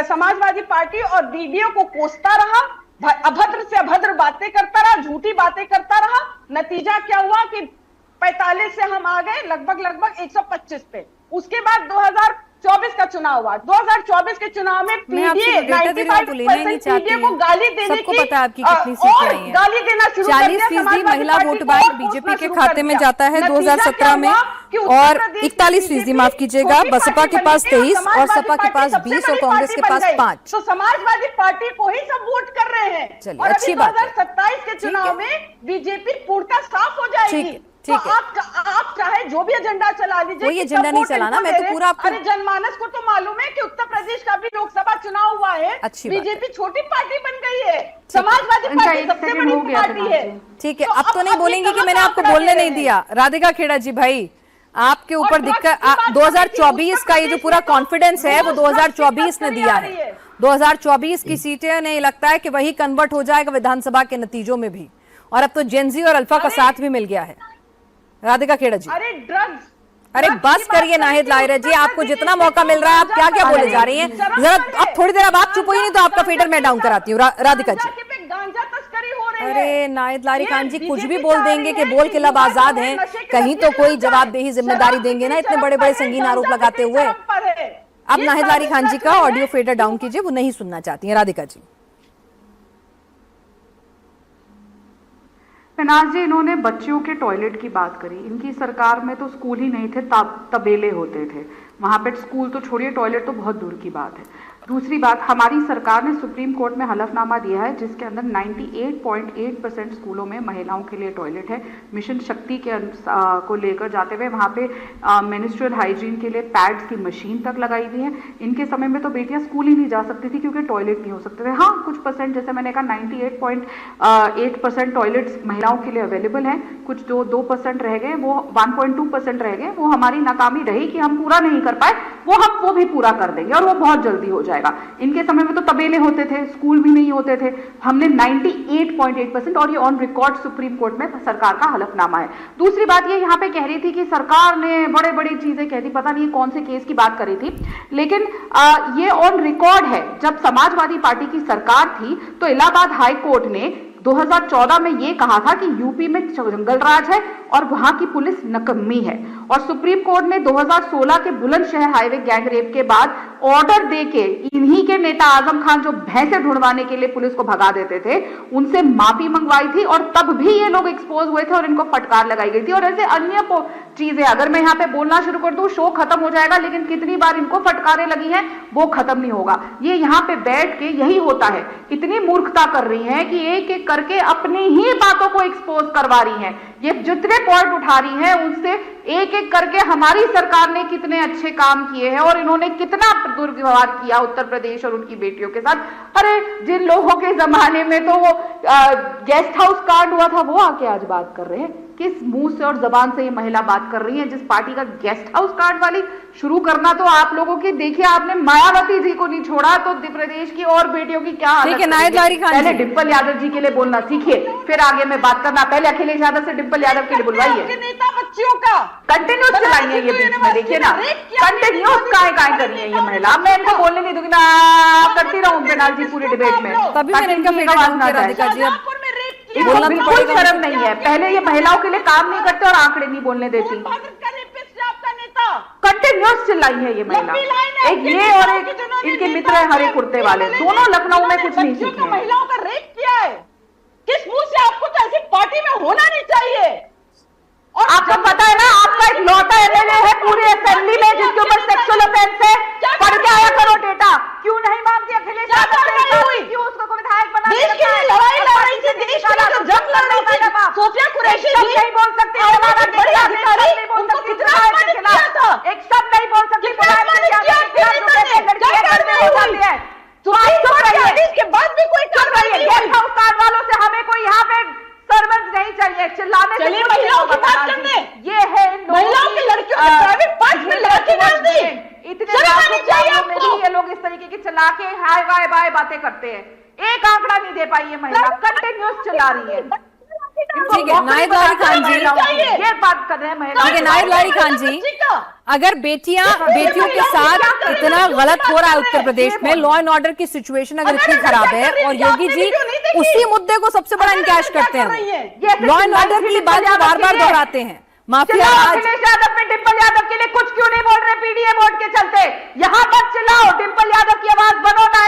समाजवादी पार्टी और बीडीओ को कोसता रहा, अभद्र से अभद्र बातें करता रहा, झूठी बातें करता रहा। नतीजा क्या हुआ कि 45 से हम आ गए लगभग 125 पे। उसके बाद 2024 का चुनाव हुआ। 2024 के चुनाव में पीडीए 95% पीडीए को गाली देने की, पता है आपकी कितनी सीटें आई हैं। गाली देना शुरू कर दिया। 40% महिला वोट बैंक बीजेपी के खाते में जाता है 2017 में, और 41% माफ कीजिएगा, बसपा के पास 23 और सपा के पास 20 और कांग्रेस के पास 5। तो समाजवादी पार्टी को ही सब वोट कर रहे हैं। चलिए, अच्छी बात है। 2027 के चुनाव में बीजेपी पूर्णतः साफ हो जाएगी। ठीक है। आप चाहे जो भी एजेंडा चला लीजिए, कोई एजेंडा नहीं चलाना, मैं तो पूरा आपको, अरे जनमानस को तो मालूम है कि उत्तर प्रदेश का भी लोकसभा चुनाव हुआ है, बीजेपी छोटी पार्टी बन गई है, समाजवादी पार्टी सबसे बड़ी पार्टी है। ठीक है, अब तो नहीं बोलेंगे कि मैंने आपको बोलने नहीं दिया। राधिका खेड़ा जी भाई, आपके ऊपर दिक्कत 2024 का ये जो पूरा कॉन्फिडेंस है वो 2024 ने दिया है। 2024 की सीटें नहीं लगता है कि वही कन्वर्ट हो जाएगा विधानसभा के नतीजों में भी, और अब तो जेनजी और अल्फा का साथ भी मिल गया है। राधिका खेड़ा जी, अरे ड्रग्स, अरे बस करिए नाहिद लाहिरा जी, आपको जितना मौका मिल रहा है आप क्या क्या बोले जा रही हैं। जरा अब थोड़ी देर अब आप चुप हुई नहीं तो आपका फीडर मैं डाउन कराती हूँ। राधिका जी, गांजा तस्करी हो रही है। अरे नाहिद लाहिरा खान जी कुछ भी बोल देंगे कि बोल के लब आजाद हैं, कहीं तो कोई जवाबदेही जिम्मेदारी देंगे ना, इतने बड़े बड़े संगीन आरोप लगाते हुए। अब नाहिद लाहिरा खान जी का ऑडियो फेडर डाउन कीजिए, वो नहीं सुनना चाहती हैं। राधिका जी, पहनाज जी, इन्होंने बच्चियों के टॉयलेट की बात करी। इनकी सरकार में तो स्कूल ही नहीं थे, तबेले होते थे वहां पे। स्कूल तो छोड़िए, टॉयलेट तो बहुत दूर की बात है। दूसरी बात, हमारी सरकार ने सुप्रीम कोर्ट में हलफनामा दिया है जिसके अंदर 98.8% स्कूलों में महिलाओं के लिए टॉयलेट है। मिशन शक्ति के को लेकर जाते हुए वहाँ पे मेंस्ट्रुअल हाइजीन के लिए पैड्स की मशीन तक लगाई हुई है। इनके समय में तो बेटियां स्कूल ही नहीं जा सकती थी क्योंकि टॉयलेट नहीं हो सकते थे। हाँ, कुछ परसेंट, जैसे मैंने कहा 98.8% टॉयलेट्स महिलाओं के लिए अवेलेबल हैं। कुछ जो 2% रह गए, वो 1.2% रह गए, वो हमारी नाकामी रही कि हम पूरा नहीं कर पाए, वो भी पूरा कर देंगे और वो बहुत जल्दी हो जाएगा। इनके समय में तो तबेले होते थे, स्कूल भी नहीं होते थे। हमने 98.8%, और ये ऑन रिकॉर्ड सुप्रीम कोर्ट में सरकार का हलफनामा है। दूसरी बात ये यहाँ पे कह रही थी कि सरकार ने बड़े बड़ी चीजें कह दी, पता नहीं कौन से केस की बात करी थी, लेकिन ये ऑन रिकॉर्ड है। जब समाजवादी पार्टी की सरकार थी तो इलाहाबाद हाई कोर्ट ने 2014 में ये कहा था कि यूपी में जंगल राज है और वहां की पुलिस नकम्मी है, और सुप्रीम कोर्ट ने 2016 के बुलंदशहर हाईवे गैंग रेप के बाद ऑर्डर देके इन्हीं के नेता आजम खान जो भैंसे ढूंढवाने के लिए पुलिस को भगा देते थे, उनसे माफी मंगवाई थी और तब भी ये लोग एक्सपोज हुए थे और इनको फटकार लगाई गई थी। और ऐसे अन्य चीजें अगर मैं यहाँ पे बोलना शुरू कर दूं शो खत्म हो जाएगा, लेकिन कितनी बार इनको फटकारें लगी हैं वो खत्म नहीं होगा। ये यहाँ पे बैठ के यही होता है, इतनी मूर्खता कर रही हैं कि एक एक करके अपनी ही बातों को एक्सपोज करवा रही हैं। ये जितने पॉइंट उठा रही हैं उनसे एक एक करके हमारी सरकार ने कितने अच्छे काम किए हैं और इन्होंने कितना दुर्व्यवहार किया उत्तर प्रदेश और उनकी बेटियों के साथ। अरे जिन लोगों के जमाने में तो वो गेस्ट हाउस कांड हुआ था, वो आके आज बात कर रहे हैं। किस मुंह से और जबान से ये महिला बात कर रही है? जिस पार्टी का गेस्ट हाउस कांड वाली शुरू करना तो आप लोगों की, देखिए आपने मायावती जी को नहीं छोड़ा तो प्रदेश की और बेटियों की क्या हालत है। नायब लारी खान पहले डिम्पल यादव जी के लिए बोलना सीखिए, फिर आगे में बात करना। पहले अखिलेश यादव से डिम्पल यादव के लिए बुलवाइए। नेता बच्चियों का कंटिन्यूस चलाई है ये बीच में, देखिए ना कंटिन्यूस काय कर रही है ये महिला। मैं इनको बोलने नहीं दूंगी, मैं करती रहूं बिनाल जी पूरी डिबेट में। तभी मैंने इनका फेवरेट डाउन किया राधिका जी। अब इनको बिल्कुल शर्म नहीं है, पहले ये महिलाओं के लिए काम नहीं करते और आंकड़े नहीं बोलने देती। कंटिन्यूस चिल्लाई है ये महिला, एक ये और एक इनके मित्र है हरे कुर्ते वाले, दोनों लखनऊ में कुछ नहीं सीखे। महिलाओं का रेप किया है, किस मुंह से? आपको तो ऐसी पार्टी में होना नहीं चाहिए। और आपको पता है ना, आपका एक लौटा एमएलए है पूरी असेंबली में जिसके ऊपर सेक्सुअल ऑफेंस है, पढ़ के आया करो डेटा। क्यों नहीं मानती अखिलेश यादव ने? क्यों उसको विधायक बना? देश के लिए लड़ाई लड़ रही थी, देश के लिए जो जंग लड़ रही थी, सोफिया कुरैशी जी नहीं बोल सकती, बड़ी अधिकारी नहीं बोल सकती, कितना अपमानित किया था। एक शब्द नहीं बोल सकती। के बाद भी कोई कार्रवाई नहीं गेस्ट हाउस कार्ड वालों से हमें कोई यहाँ पे सर्वेंट नहीं चाहिए, चिल्लाने से चलिए महिलाओं की बात करने। ये है महिलाओं की लड़कियों के प्राइवेट पार्ट में लड़की डाल दी। इतने ये लोग इस तरीके की चला के हाय बाय बाय बातें करते हैं। एक आंकड़ा नहीं दे पाई ये महिला, कंटिन्यूस चला रही है। ठीक है नायब लारी खान जी, ये बात कर रहे हैं महिला। ठीक है नायब लारी खान जी, अगर बेटियों के साथ इतना गलत हो रहा है उत्तर प्रदेश में, लॉ एंड ऑर्डर की सिचुएशन अगर इतनी खराब है और योगी जी उसी मुद्दे को सबसे बड़ा इनकैश करते हैं, लॉ एंड ऑर्डर की बात बार बार दोहराते हैं, माफिया अखिलेश यादव में डिम्पल यादव के लिए कुछ क्यों नहीं बोल रहे? पीडीए वोट के चलते यहाँ मत चिल्लाओ, डिम्पल यादव की आवाज बनो ना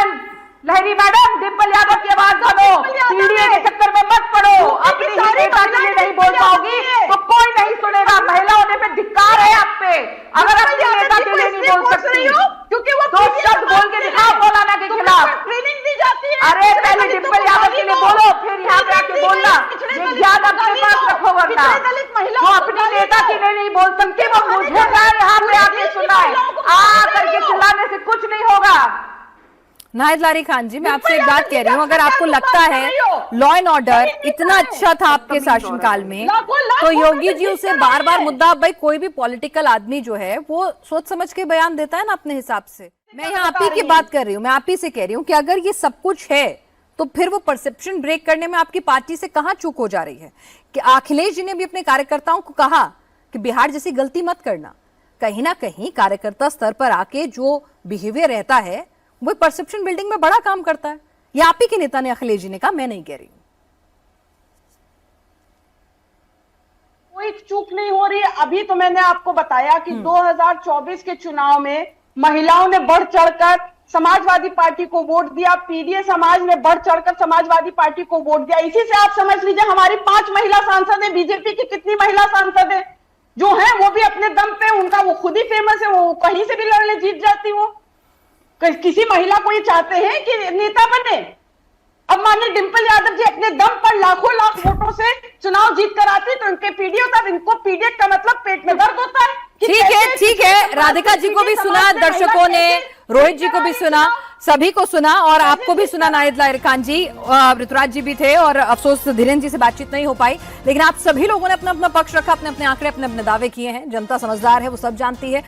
लहरी मैडम, डिम्पल यादव की आवाज बनो, पीडीए के चक्कर में मत पड़ो। अपनी ही नेता के लिए नहीं बोल पाओगी तो कोई नहीं सुनेगा। महिला होने पे धिक्कार है आप पे, अगर अपने नेता के लिए नहीं बोल सकती क्योंकि वो दो शब्द बोल के दिखाओ मौलाना के खिलाफ। ट्रेनिंग दी जाती है। अरे पहले डिम्पल यादव के लिए बोलो, फिर यहाँ पे आके बोलना। ये ज्ञान अपने पास रखो, वरना जो अपनी नेता के लिए नहीं बोल सकती वो मुझे यहाँ पे आके सुनाए। आ करके चिल्लाने से कुछ नहीं होगा। नायब लारी खान जी, मैं आपसे एक बात कह रही हूँ, अगर आपको लगता है लॉ एंड ऑर्डर इतना अच्छा था आपके शासनकाल में, तो योगी जी उसे बार बार मुद्दा, भाई कोई भी पॉलिटिकल आदमी जो है वो सोच समझ के बयान देता है ना अपने हिसाब से। मैं यहाँ आप ही की बात कर रही हूँ, मैं आप ही से कह रही हूँ कि अगर ये सब कुछ है तो फिर वो परसेप्शन ब्रेक करने में आपकी पार्टी से कहाँ चूक हो जा रही है? कि अखिलेश जी ने भी अपने कार्यकर्ताओं को कहा कि बिहार जैसी गलती मत करना। कहीं ना कहीं कार्यकर्ता स्तर पर आके जो बिहेवियर रहता है वो परसेप्शन बिल्डिंग में बड़ा काम करता है। ये आप ही के नेता ने, अखिलेश जी ने कहा, मैं नहीं कह रही हूं। कोई चूक नहीं हो रही है। अभी तो मैंने आपको बताया कि 2024 के चुनाव में महिलाओं ने बढ़ चढ़कर समाजवादी पार्टी को वोट दिया, पीडीए समाज ने बढ़ चढ़कर समाजवादी पार्टी को वोट दिया। इसी से आप समझ लीजिए हमारी 5 महिला सांसद है, बीजेपी की कितनी महिला सांसद है जो है वो भी अपने दम पे, उनका वो खुद ही फेमस है, वो कहीं से भी लड़ने जीत जाती। वो किसी महिला को ये चाहते हैं कि नेता बने? अब मानिए डिम्पल यादव जी अपने दम पर लाखों लाख वोटों से चुनाव जीत कर आती तो इनके पीडीए होता, इनको पीडीए का मतलब पेट में दर्द होता है। ठीक है राधिका जी को भी सुना, दर्शकों ने रोहित जी को भी सुना, सभी को सुना और आपको भी सुना नायब लारी खान जी, ऋतुराज जी भी थे और अफसोस धीरेन्द्र जी से बातचीत नहीं हो पाई, लेकिन आप सभी लोगों ने अपना अपना पक्ष रखा, अपने अपने आंकड़े, अपने अपने दावे किए हैं। जनता समझदार है, वो सब जानती है।